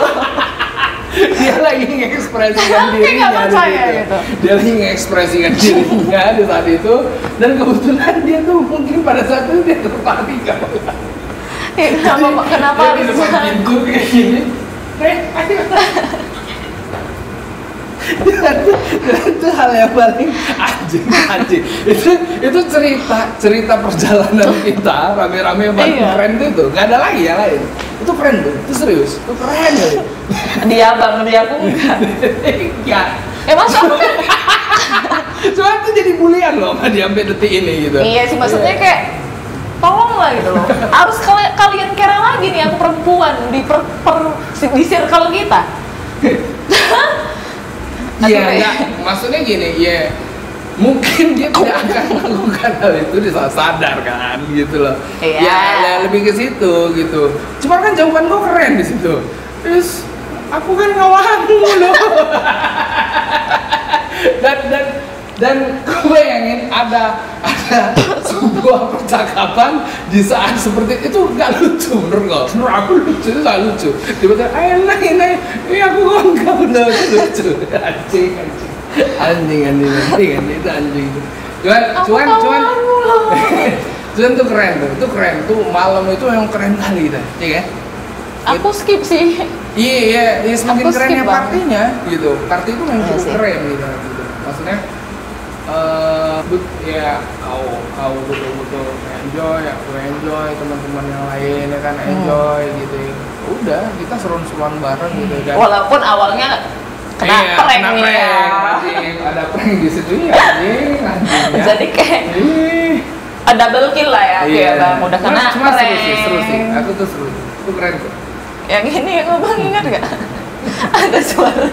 Dia lagi mengekspresikan dirinya. Kayak nggak percaya gitu. Dia lagi mengekspresikan dirinya di saat itu, dan kebetulan dia tuh mungkin pada saat itu dia terpati kan. Kenapa dia di depan pintu kayak gini. Ayo. itu hal yang paling anjing itu cerita perjalanan kita rame-rame bareng friend itu nggak ada lagi yang lain. Itu keren tuh, itu serius, itu keren ya. Dia aku enggak. Masa aku kan cuma itu jadi bulian loh sama dia sampai detik ini gitu. Iya sih, maksudnya kayak tolonglah gitu loh. Harus kalian kira lagi nih aku perempuan di circle kita. Iya, enggak. Maksudnya gini, ya mungkin dia tidak akan melakukan hal itu di saat sadar kan, gitu loh. Ya lebih ke situ gitu. Cuma kan jawaban gue keren di situ. Terus aku kan kawanmu loh. dan gue bayangin ada sebuah percakapan di saat seperti itu nggak lucu menurut aku lucu, itu nggak lucu. Tiba-tiba naik ini aku kau udah lucu. anjing itu anjing itu. Cuman tuh keren tuh malam itu yang keren kali dah, ya kan? Aku skip sih. Iya, semakin kerennya partinya gitu. Party itu memang cukup keren gitu. Maksudnya ya kau betul-betul aku enjoy, teman-teman yang lain ya kan enjoy gitu ya. Udah kita seru-seruan bareng gitu kan. Walaupun awalnya kena prank nih ya. Ada prank di situ ya anjing. Jadi kayak ada double kill lah ya, kayak bang udah kena cuma prank. seru sih, aku tuh seru, itu keren tuh. Yang ini yang abang ingat gak? Ada suara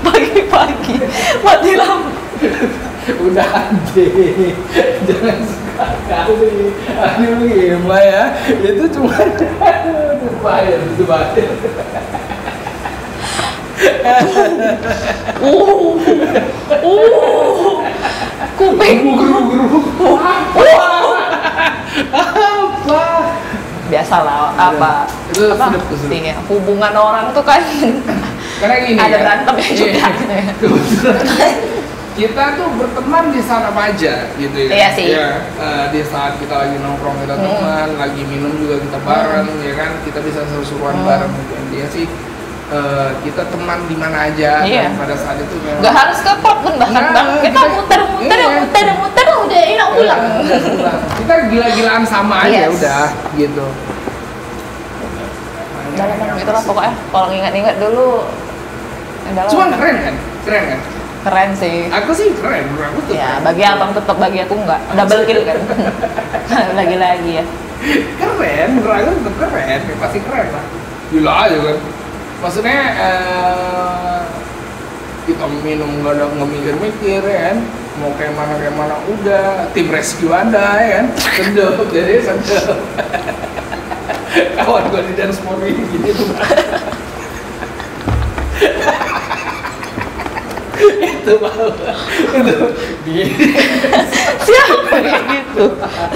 pagi-pagi mati lampu. Udah anjing, jangan sekali. Aduh gimana ya, itu cuma bahaya. Kuping geruk. Apa? Biasalah apa? Itu apa? sedep. Iya, hubungan orang tuh kan Karena gini ada ya, berantemnya juga. kebetulan kita tuh berteman di sana aja gitu ya. Iya sih. Ya, di saat kita lagi nongkrong kita teman, lagi minum juga kita bareng, ya kan kita bisa seru-seruan bareng. Dan dia sih kita teman di mana aja. Iya. Dan pada saat itu memang Gak harus ke port pun bahkan Nah, bang, kita muter udah enak pulang. Kita gila-gilaan sama aja Yes. udah gitu. Dalam gitu lah pokoknya. Kalau ingat-ingat dulu, Cuman keren kan? keren sih. Aku sih keren, menurut aku tuh. Ya, keren. bagi abang tetap, bagi aku enggak. Double kill kan. Lagi-lagi ya. Keren, menurut aku tetap keren, ya, pasti keren lah. Gila aja kan. Maksudnya kita minum nggak mikir-mikir ya kan. Mau kayak mana udah, tim rescue ada ya kan. Sedep, jadi sedep. Kawan gue di dance for me gitu. Itu mau itu Siapa kayak gitu?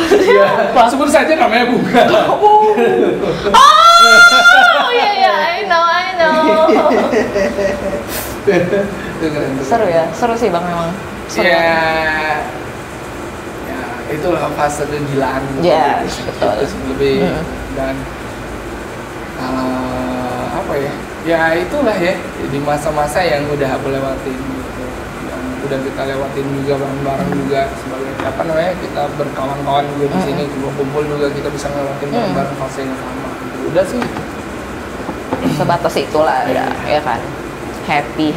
Siapa? sebut saja namanya Bunga. Oh iya, I know. Itu keren, itu Seru keren. ya, seru sih bang memang. Seru. Ya itulah fase kegilaan gitu. Yes, betul. Itu lebih dan apa ya? Ya itulah ya di masa-masa yang udah aku lewatin gitu. Yang udah kita lewatin juga bareng-bareng juga sebagai apa namanya kita berkawan-kawan juga di sini kumpul juga kita bisa ngelewatin bareng-bareng fase yang sama. Gitu. Udah sih. Sebatas itulah ya kan. Happy.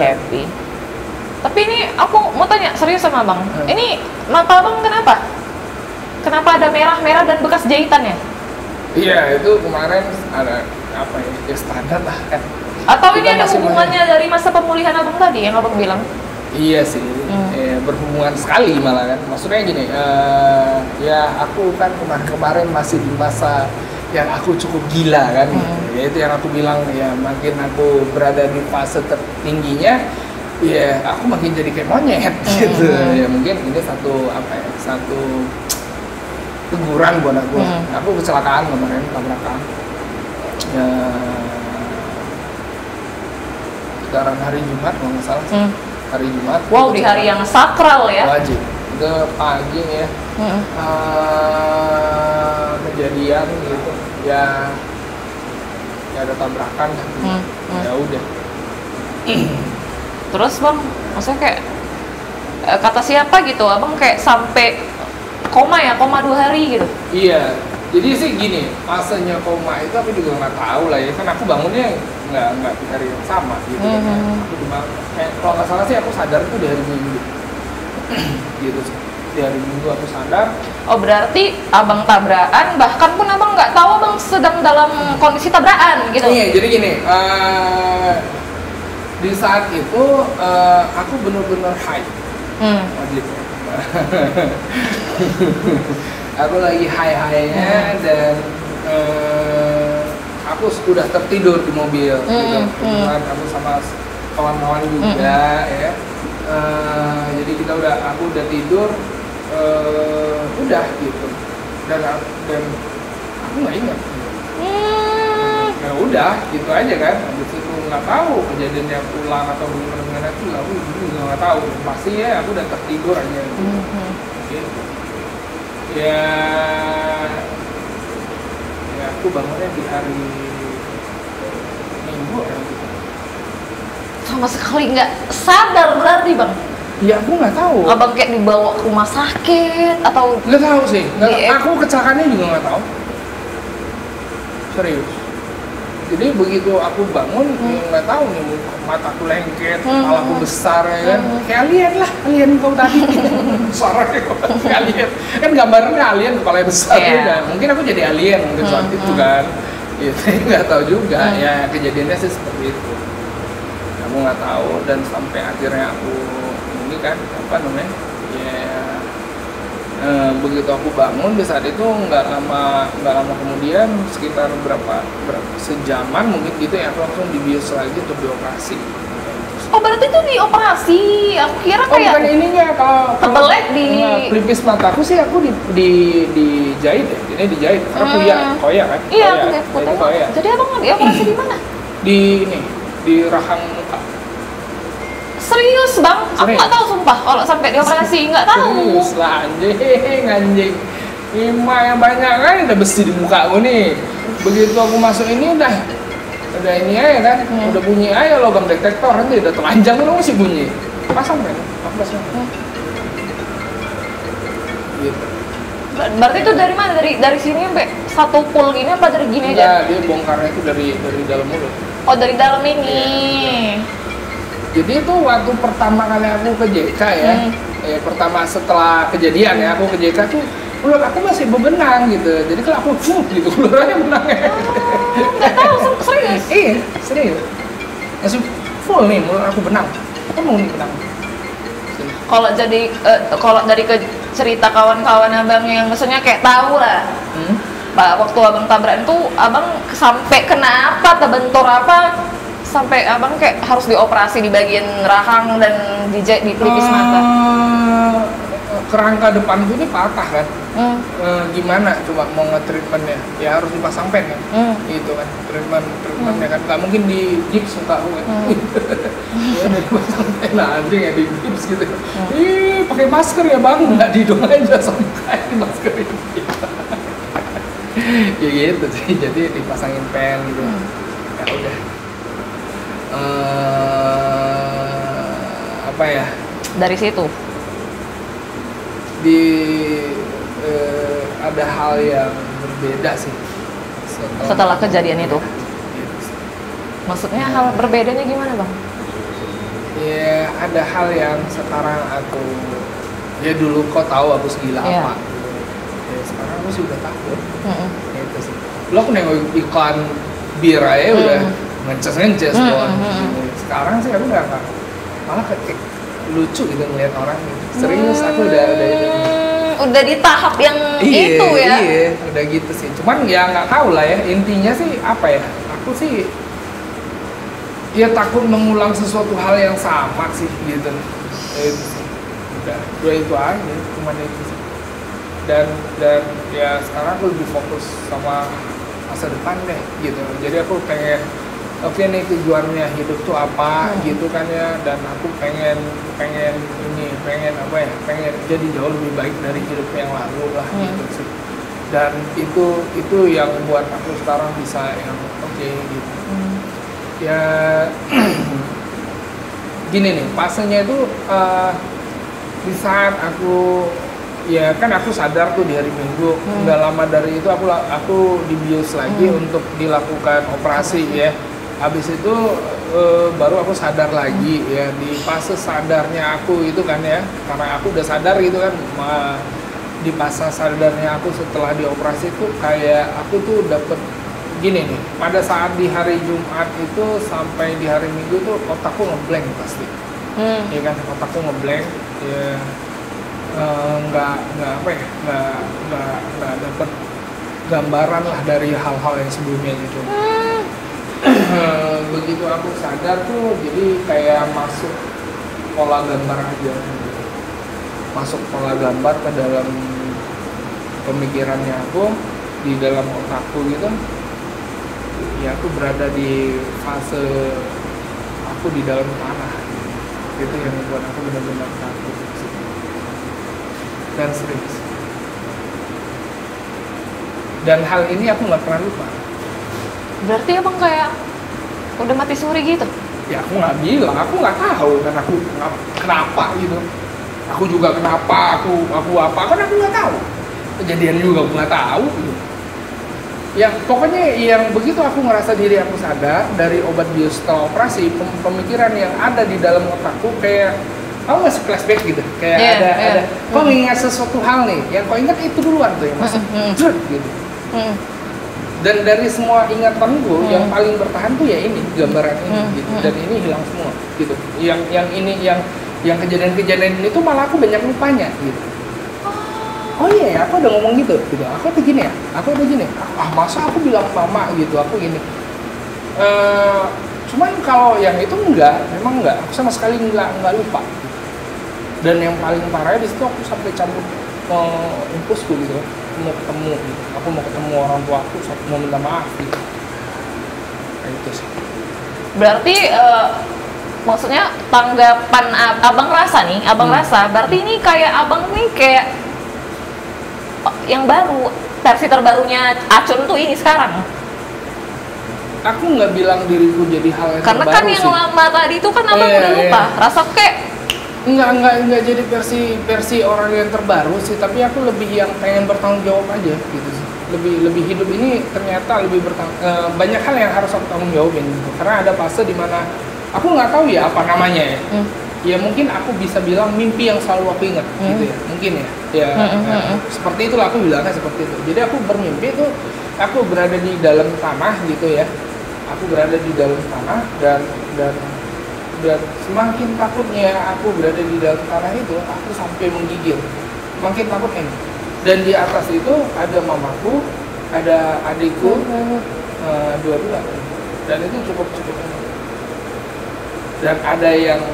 Tapi ini aku mau tanya serius sama abang. Ini mata abang kenapa? Kenapa ada merah-merah dan bekas jahitannya? Iya itu kemarin ada apa ya standar lah kan. Atau Kita ini ada masih hubungannya dari masa pemulihan abang tadi yang abang bilang? Iya sih, berhubungan sekali malah kan. Maksudnya gini, ya aku kan kemarin masih di masa yang aku cukup gila kan. Yaitu yang aku bilang ya makin aku berada di fase tertingginya, ya aku makin jadi kayak monyet gitu. Ya mungkin ini satu teguran buat aku. Aku kecelakaan kemarin, tabrakan. Ya, sekarang hari Jumat kalau nggak salah. Hari Jumat. Wow, di hari yang sakral ya. Wajib. Itu pagi ya. Kejadian gitu. Ya ada tabrakan. Ya udah. Terus bang, maksudnya kayak kata siapa gitu, abang kayak sampai koma 2 hari gitu. Iya. Jadi sih gini, fasenya koma itu aku juga nggak tahu lah ya. Kan aku bangunnya nggak di hari yang sama gitu. Aku cuma kalau nggak salah sih aku sadar itu di hari Minggu. Gitu sih. Di hari Minggu aku sadar. Oh berarti abang tabrakan, bahkan pun abang nggak tahu abang sedang dalam kondisi tabrakan gitu. Iya, jadi gini, di saat itu aku bener-bener high. Wajib. Aku lagi high-nya dan aku sudah tertidur di mobil. Gitu. Kebetulan aku sama kawan-kawan juga ya. Jadi aku udah tidur, udah gitu. Dan aku nggak ingat. Ya udah gitu aja kan. Habis itu nggak tahu kejadiannya pulang atau gimana itu aku juga nggak tahu. Pasti ya aku udah tertidur aja. Gitu. Ya aku bangunnya di hari Minggu ya. Sama sekali nggak sadar berarti bang. Ya aku nggak tahu. Abang kayak dibawa ke rumah sakit atau Nggak tahu sih. Iya. Aku kecelakaannya juga nggak tahu. Serius. Jadi begitu aku bangun, ya nggak tahu nih mataku lengket, kepalaku besar ya kan. Kayak alien lah, alien kau tadi. Suaranya kayak alien. Kan gambarnya alien kepalanya besar. Iya. Udah. Mungkin aku jadi alien mungkin saat itu kan. Ya, saya nggak tahu juga. Ya kejadiannya sih seperti itu. Aku nggak tahu dan sampai akhirnya aku ini kan apa namanya ya begitu aku bangun di saat itu nggak lama kemudian sekitar berapa sejaman mungkin gitu ya aku langsung dibius lagi untuk dioperasi. Oh berarti itu dioperasi? Aku kira kayak Bukan ininya kalau kebelet di pelipis mataku sih aku dijahit ya ini dijahit karena koya kan. Iya, aku Koya. lihat Jadi fotonya. koya. Jadi abang dioperasi di mana? Di ini di rahang muka. Serius bang? Aku Serius. nggak tahu sumpah kalau sampai dioperasi nggak tahu. Serius lah anjing. Lima yang banyak kan udah besi di muka aku nih. Begitu aku masuk ini udah ini aja kan, udah bunyi aja logam detektor nanti udah telanjang lu masih bunyi. Pasang kan? 14 menit. Gitu. Berarti itu dari mana? Dari sini sampai satu pool gini apa dari gini aja? Enggak, dia bongkarnya itu dari dalam mulut. Oh dari dalam ini. Jadi itu waktu pertama kali aku ke JK ya, pertama setelah kejadian ya aku ke JK tuh mulut aku masih bebenang gitu. Jadi kalau aku gitu ularnya benang ya. Nggak tahu serius. Iya, serius. Masih full nih mulut aku benang. Penuh nih benang. Kalau dari cerita kawan-kawan abang yang maksudnya kayak tahu lah. Pak waktu abang tabrakan tuh abang sampai kena apa, terbentur apa? Sampai abang kayak harus dioperasi di bagian rahang dan dijahit di pelipis mata. Kerangka depanku ini patah kan. Gimana coba mau nge-treatmentnya? Ya harus dipasang pen kan. Gitu kan. Treatmentnya kan nggak mungkin di gips muka aku kan. Ya udah dipasang pen anjing ya di gips gitu. Ih, pakai masker ya Bang, nggak didong aja sampai masker ini. Ya gitu sih. Jadi dipasangin pen gitu. Ya udah. Apa ya Dari situ ada hal yang berbeda sih setelah kejadian itu. Maksudnya hal berbedanya gimana bang? Ya ada hal yang sekarang aku ya dulu kau tahu aku segila Iya. apa ya sekarang aku sih udah takut. Gitu sih. Dulu aku nengok iklan bir aja udah ngences doang. Sekarang sih aku udah nggak, malah kayak lucu gitu ngeliat orang gitu. Serius aku udah itu. Udah di tahap yang itu ya. Iya, udah gitu sih. Cuman ya nggak tahu lah ya. Intinya sih apa ya? Aku sih ya takut mengulang sesuatu hal yang sama sih gitu. Itu sih. Udah itu aja, cuman itu sih. Dan ya sekarang aku lebih fokus sama masa depan deh gitu. Jadi aku pengen oke nih tujuannya hidup tuh apa gitu kan ya, dan aku pengen apa ya, pengen jadi jauh lebih baik dari hidup yang lalu lah gitu sih. Dan itu yang buat aku sekarang bisa yang oke gitu. Ya gini nih fasenya itu di saat aku ya kan aku sadar tuh di hari Minggu, nggak lama dari itu aku dibius lagi untuk dilakukan operasi ya. Habis itu baru aku sadar lagi ya, di fase sadarnya aku itu kan ya, karena aku udah sadar gitu kan, di fase sadarnya aku setelah dioperasi tuh kayak aku tuh dapet gini nih, pada saat di hari Jumat itu sampai di hari Minggu tuh otakku ngeblank pasti, ya kan otakku ngeblank ya. Nggak apa ya, nggak dapet gambaran lah dari hal-hal yang sebelumnya gitu. Begitu aku sadar tuh jadi kayak masuk pola gambar aja gitu. Masuk pola gambar ke dalam pemikirannya aku, di dalam otakku gitu ya. Aku berada di fase aku di dalam tanah gitu. Itu yang membuat aku benar-benar takut dan serius. Dan hal ini aku nggak pernah lupa. Berarti abang kayak udah mati suri gitu? Ya aku nggak bilang, aku nggak tahu kan aku kenapa gitu. Aku juga kenapa, aku apa kan aku nggak tahu. Kejadian juga aku nggak tahu. Gitu. Yang pokoknya yang begitu aku ngerasa diri aku sadar dari obat bius setelah operasi, pemikiran yang ada di dalam otakku kayak kamu nggak flashback gitu, kayak ada kau mengingat sesuatu hal nih, yang kau ingat itu duluan tuh yang masuk, gitu. Dan dari semua ingatanku yang paling bertahan tuh ya ini gambaran ini, gitu. Dan ini hilang semua, gitu. Yang kejadian-kejadian ini tuh malah aku banyak lupanya, gitu. Oh iya, aku udah ngomong gitu. Aku tuh gini ya, aku udah gini. Masa aku bilang mama gitu, aku gini. Cuman kalau yang itu memang enggak. Aku sama sekali enggak lupa. Dan yang paling parah di situ aku sampai cabut impulsku gitu, mau ketemu. Gitu. Aku mau ketemu orang tua aku, mau minta maaf gitu. Kayak itu sih. Berarti maksudnya tanggapan abang rasa nih, rasa berarti ini kayak abang nih kayak yang baru, versi terbarunya Acun tuh ini sekarang. Aku nggak bilang diriku jadi hal yang karena terbaru kan yang sih. lama tadi itu kan abang udah lupa. Rasa kayak Enggak jadi versi orang yang terbaru sih, tapi aku lebih yang pengen bertanggung jawab aja gitu sih. Lebih hidup ini ternyata lebih banyak hal yang harus aku tanggung jawabin gitu. Karena ada fase di mana aku nggak tahu ya apa namanya ya. Ya mungkin aku bisa bilang mimpi yang selalu aku ingat gitu ya. Mungkin ya. Seperti itulah aku bilangnya seperti itu. Jadi aku bermimpi itu aku berada di dalam tanah gitu ya. Aku berada di dalam tanah dan semakin takutnya aku berada di dalam tanah itu, aku sampai menggigil, makin takutnya. Dan di atas itu ada mamaku, ada adikku, dua-dua, dan itu cukup. Dan ada yang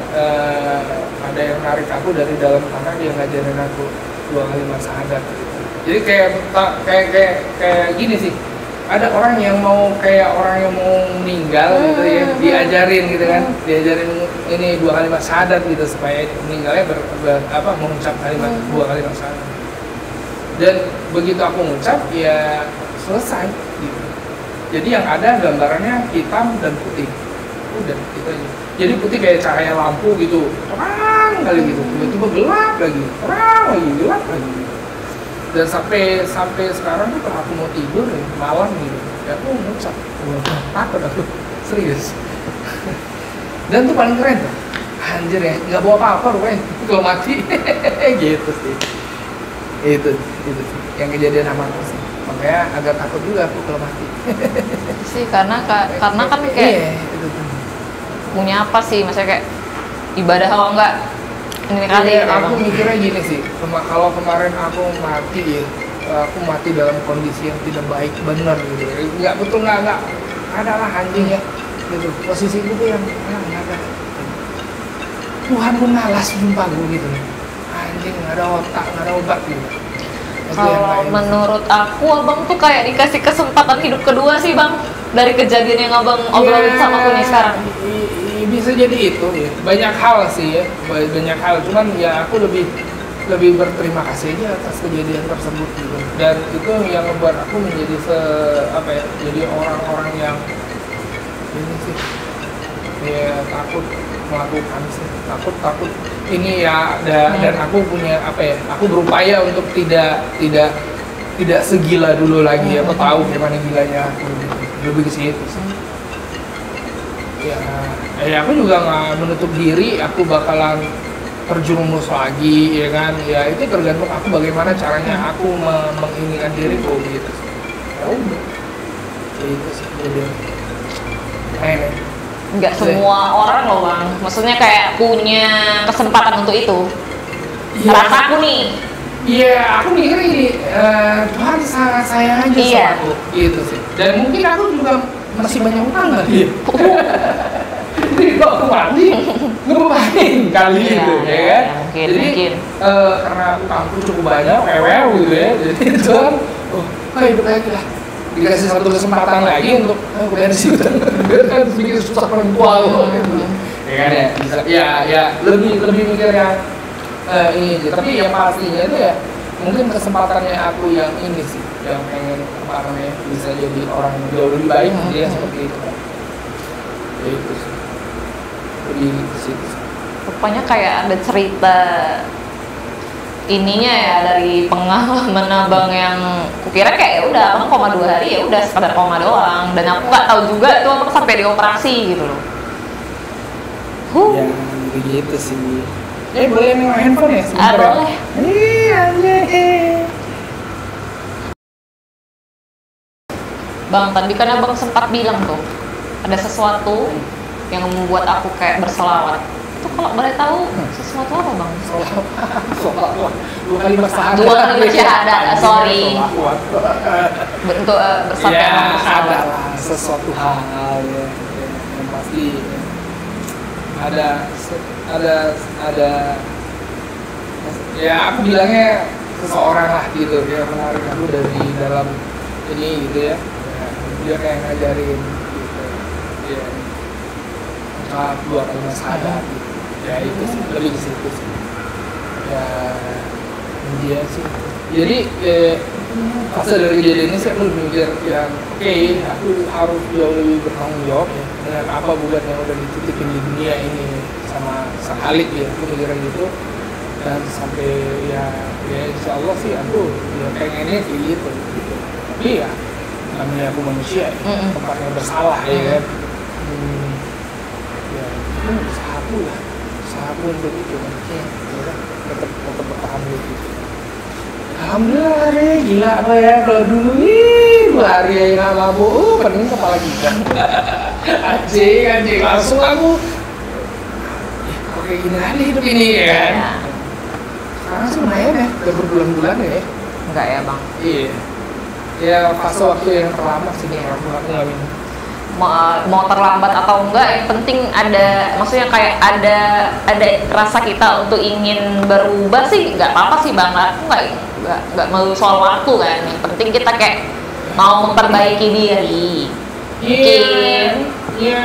narik aku dari dalam tanah, dia ngajarin aku 2 kalimat syahadat. Jadi kayak gini sih. Ada orang yang mau meninggal gitu ya, diajarin gitu kan, diajarin ini 2 kalimat syahadat gitu supaya meninggalnya mengucap kalimat 2 kalimat syahadat. Dan begitu aku mengucap ya selesai gitu. Jadi yang ada gambarannya hitam dan putih, udah gitu aja. Jadi putih kayak cahaya lampu gitu, terang kali gitu, tiba-tiba gelap lagi, terang lagi, gelap lagi. Dan sampai sekarang tuh kalau aku mau tidur ya, malam gitu, ya aku ngucap, takut aku, serius. Dan tuh paling keren tuh, anjir ya, nggak bawa apa-apa rupanya, kalau mati, gitu sih. Itu sih, yang kejadian sama aku sih. Makanya agak takut juga aku kalau mati. sih karena kan kayak punya apa sih, maksudnya kayak ibadah kalau enggak ini kali ya, aku mikirnya gini sih, kalau kemarin aku mati ya, aku mati dalam kondisi yang tidak baik benar gitu, nggak betul nggak ada lah anjing ya, gitu. Posisi itu tuh yang nggak ada. Tuhan pun malas jumpa gue gitu, anjing nggak ada otak, nggak ada obat gitu. Kalau menurut aku abang tuh kayak dikasih kesempatan hidup kedua sih bang, dari kejadian yang abang obrolin sama aku nih sekarang. Bisa jadi itu ya, banyak hal sih ya, banyak hal, cuman ya aku lebih berterima kasih aja atas kejadian tersebut gitu. Dan itu yang membuat aku menjadi jadi orang-orang yang ini sih ya takut melakukan sih, takut ini ya, dan aku punya aku berupaya untuk tidak segila dulu lagi, aku tahu gimana gilanya aku, lebih ke situ sih. Ya aku juga nggak menutup diri aku bakalan terjerumus lagi ya kan, ya itu tergantung aku bagaimana caranya aku menginikan diriku gitu. Ya udah itu sih jadi nggak semua orang loh bang, maksudnya kayak punya kesempatan untuk itu. Rasa aku nih aku mikir ini Tuhan sangat sayang aja sama aku gitu sih, dan mungkin aku juga masih banyak utang kali ya. Jadi kalau aku mati ngebebanin kali gitu ya kan. Mungkin. Karena utangku cukup banyak, gitu ya. Jadi Tuhan, hidup lagi lah. Dikasih satu kesempatan lagi untuk beresin utang. Biar kan bikin susah perempuan loh. Ya kan ya. Ya lebih mikir yang ini aja. Tapi yang pastinya itu ya mungkin kesempatannya aku yang ini sih, yang pengen bisa jadi orang jauh lebih baik, dia seperti itu. Ya itu sih. lebih ke situ. Rupanya kayak ada cerita ininya ya dari pengalaman abang yang kukira kayak ya udah abang koma 2 hari ya udah sekedar koma doang, dan aku nggak tahu juga itu abang sampai dioperasi gitu loh. Ya begitu sih. Boleh nengok handphone ya sebentar? Boleh. Bang, tadi kan abang sempat bilang tuh ada sesuatu yang membuat aku kayak berselawat. Itu kalau boleh tahu sesuatu apa bang? Sholawat 2 kalimat syahadat. 2 kalimat syahadat, sorry. Bentuk bersatu Ya, emang berselawat. ada lah sesuatu hal ya, yang pasti ya. ada ya aku bilangnya seseorang lah gitu ya, menarik aku dari dalam ini gitu ya, dia kayak ngajarin gitu ya, ucap 2 kalimat syahadat gitu. Ya itu sih, lebih ke situ sih ya, dia sih jadi pas dari kejadian ini saya mikir ya oke, aku harus jauh lebih bertanggung jawab ya dengan apa beban yang udah dititipin di dunia ini sama sang Halik ya, aku mikirnya gitu. Dan sampai ya insya Allah sih aku ya pengennya kayak gitu. Tapi ya namanya aku manusia ya, tempatnya bersalah ya kan. Ya itu usahaku lah, usahaku untuk itu kan. Ya, tetap bertahan gitu. Alhamdulillah deh, gila apa ya, kalau dulu 2 hari aja nggak mabuk, pening kepala kita. Anjing, langsung aku kok kayak gini aja hidup ini ya kan. Sekarang sih lumayan ya, udah berbulan-bulan ya. Enggak ya bang? Iya. Ya fase waktu yang terlambat sih yang aku ngalamin. Mau terlambat atau enggak, yang penting ada, maksudnya kayak ada rasa kita untuk ingin berubah sih nggak apa-apa sih bang. Aku nggak melulu soal waktu kan, yang penting kita kayak mau memperbaiki diri mungkin,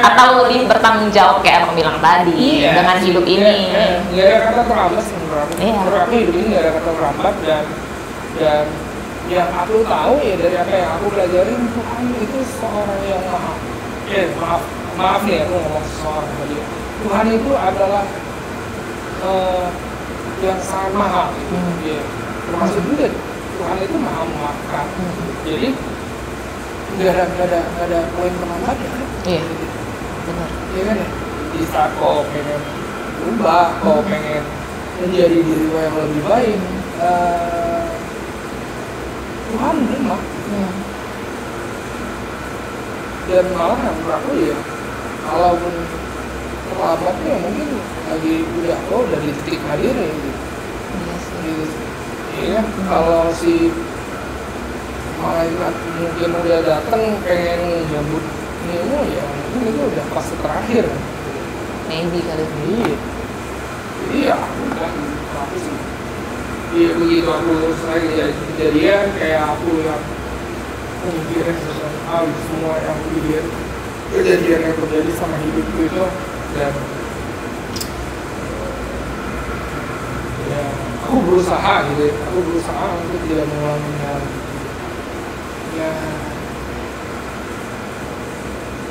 atau lebih bertanggung jawab kayak abang bilang tadi dengan hidup ini. Nggak ada kata terlambat sih menurut aku. Menurut aku hidup ini nggak ada kata terlambat, dan yang aku tahu ya dari apa yang aku pelajarin, Tuhan itu seorang yang maaf nih aku ngomong seseorang tadi. Tuhan itu adalah yang sangat mahal. Termasuk juga Tuhan itu maha memaafkan. Jadi nggak ada poin terlambat ya kan? Iya, benar. Iya kan ya? Di saat kau pengen berubah, kau pengen menjadi diri kau yang lebih baik, Tuhan menerima. Dan malah menurut aku ya, kalaupun terlambatnya mungkin lagi udah di titik nadir ya gitu. Iya, kalau si malaikat mungkin udah datang pengen jambut Nemo ya mungkin itu udah fase terakhir. Maybe kali. Iya, udah aku sih. Iya, begitu aku selesai kejadian kayak aku yang mikirin sesuatu semua yang kejadian yang terjadi sama hidupku itu, dan ya aku berusaha gitu ya, aku berusaha untuk tidak mengulanginya.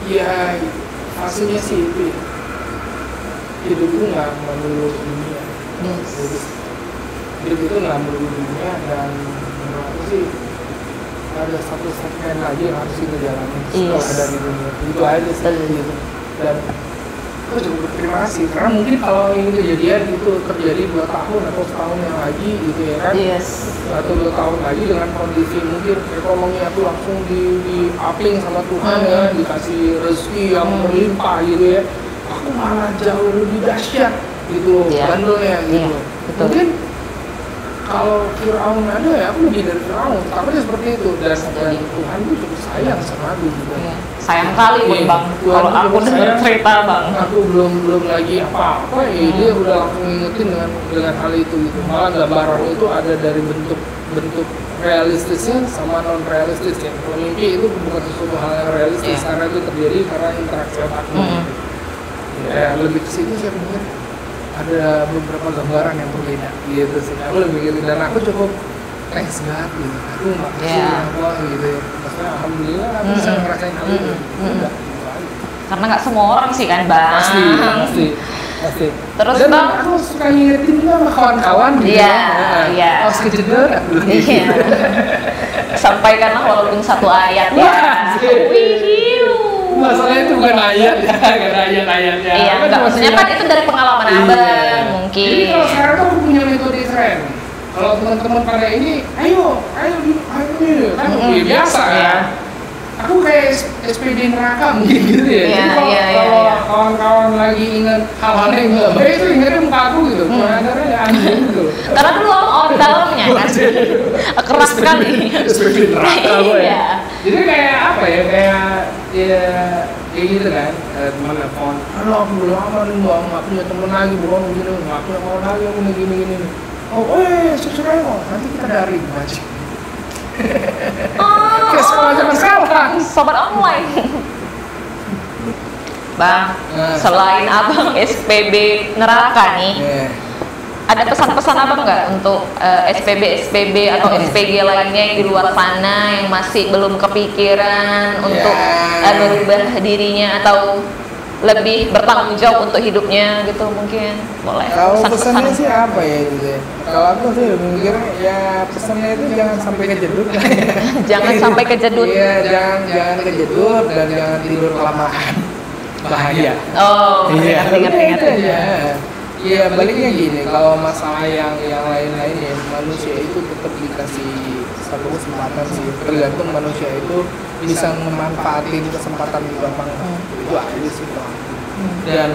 Ya hasilnya sih itu ya, hidup itu nggak melulu dunia. Hidup itu nggak melulu dunia, dan menurut aku sih ada satu segmen aja yang harus kita jalani setelah dari dunia. Itu aja sih gitu. Dan aku cukup berterima kasih karena mungkin kalau ini kejadian itu terjadi 2 tahun atau setahun yang lagi gitu ya kan, atau 2 tahun lagi dengan kondisi mungkin ekonomi aku langsung di upping sama Tuhan ya, dikasih rezeki yang berlimpah gitu ya, aku malah jauh lebih dahsyat gitu bandelnya gitu. Mungkin kalau Fir'aun ada ya aku lebih dari Fir'aun, takutnya seperti itu. Dan Tuhan itu cukup sayang sama aku gitu. Sayang kali pun bang, kalau aku dengar cerita bang, aku belum lagi apa-apa ya dia udah langsung ngingetin dengan hal itu gitu. Malah gambaran itu ada dari bentuk realistisnya sama non realistisnya. Kalau mimpi itu bukan sesuatu hal yang realistis karena itu terjadi karena interaksi otakmu. Ya lebih ke situ sih mungkin ada beberapa gambaran yang berbeda gitu sih. Aku lebih gitu, dan aku cukup thanks God gitu. Aku makasih Allah gitu ya. Maksudnya alhamdulillah aku bisa ngerasain hal itu. Udah gitu aja. karena nggak semua orang sih kan bang. Pasti. Terus dan bang, aku suka ngingetin juga sama kawan-kawan gitu. Iya, iya. Harus kejedot. iya, sampaikanlah walaupun satu ayat ya. Wihiu. Masalahnya itu bukan ayat ya, bukan ayat-ayatnya. Iya, Kan enggak, cuma maksudnya kan itu dari pengalaman Iya. abang mungkin. Jadi kalau sekarang tuh aku punya metode keren. Kalau teman-teman pada ini, ayo, kan biasa kan. Aku kayak SPD neraka mungkin gitu ya. Iya, Jadi iya, kalau iya. kawan-kawan lagi ingat hal-hal yang nggak baik itu ingatnya muka aku gitu. Pengadarnya ya anjing gitu. Karena dulu on dalamnya kan keras sekali. SPD neraka gue ya. Iya. Jadi kayak apa ya, kayak gitu kan, teman telepon, halo aku udah lama nih nggak punya temen lagi, bukan begini, nggak punya kawan lagi, aku gini. Oh, sukses aja kok, nanti kita daring aja. Kayak sekolah zaman sekarang. Sobat online. Bang, selain abang SPB neraka nih, ada pesan-pesan abang nggak untuk SPB atau SPG lainnya yang di luar sana yang masih belum kepikiran untuk merubah dirinya atau lebih bertanggung jawab untuk hidupnya gitu, mungkin boleh. Kalau pesannya sih apa ya gitu ya? Kalau aku sih mikir ya pesannya itu jangan sampai kejedut. Jangan sampai kejedut. Iya, jangan kejedut dan jangan tidur kelamaan. Bahaya. Oh, Iya, ingat. aja. Iya, baliknya gini, kalau masalah yang lain-lain ya, manusia itu tetap dikasih satu kesempatan sih. Tergantung manusia itu bisa memanfaatin kesempatan itu apa enggak. Itu aja sih kalau aku. Dan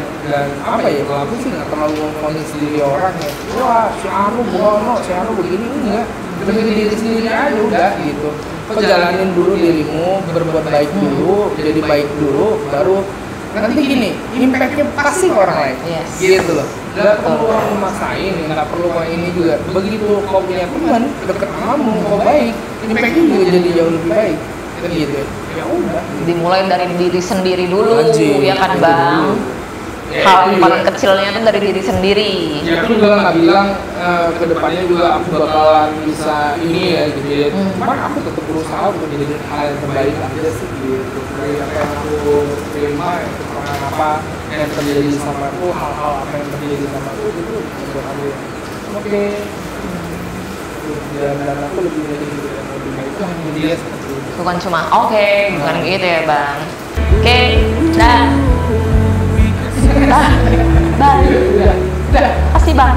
apa ya, kalau aku sih nggak terlalu ngomongin diri orang ya. Wah, si Anu bono, si Anu begini, enggak. Lebih ke diri sendiri aja udah gitu. Kau jalanin dulu dirimu, berbuat baik dulu, jadi baik dulu, baru nanti gini, impactnya pasti ke orang lain. Yes. Gitu loh. Nggak perlu kamu maksain, nggak perlu kayak ini juga. Begitu kau punya teman deket kamu, kau baik, impactnya juga jadi jauh lebih baik. Kan gitu ya udah. Dimulai dari diri sendiri dulu, Anjing, ya kan itu bang. dulu. Hal Itu yang juga. paling kecilnya itu dari diri sendiri. Ya aku juga nggak bilang kedepannya juga aku bakalan bisa ini ya gitu ya. Cuman aku tetap berusaha untuk menjadi hal yang terbaik aja sih gitu. Dari apa yang aku terima, kekurangan apa yang terjadi sama aku, hal-hal apa yang terjadi sama aku gitu untuk aku ya. Oke. Dan aku lebih dari yang lebih baik itu hanya dia seperti itu. Bukan cuma oke, bukan gitu ya bang. Oke, dah. Bye. Udah. Kasih bang.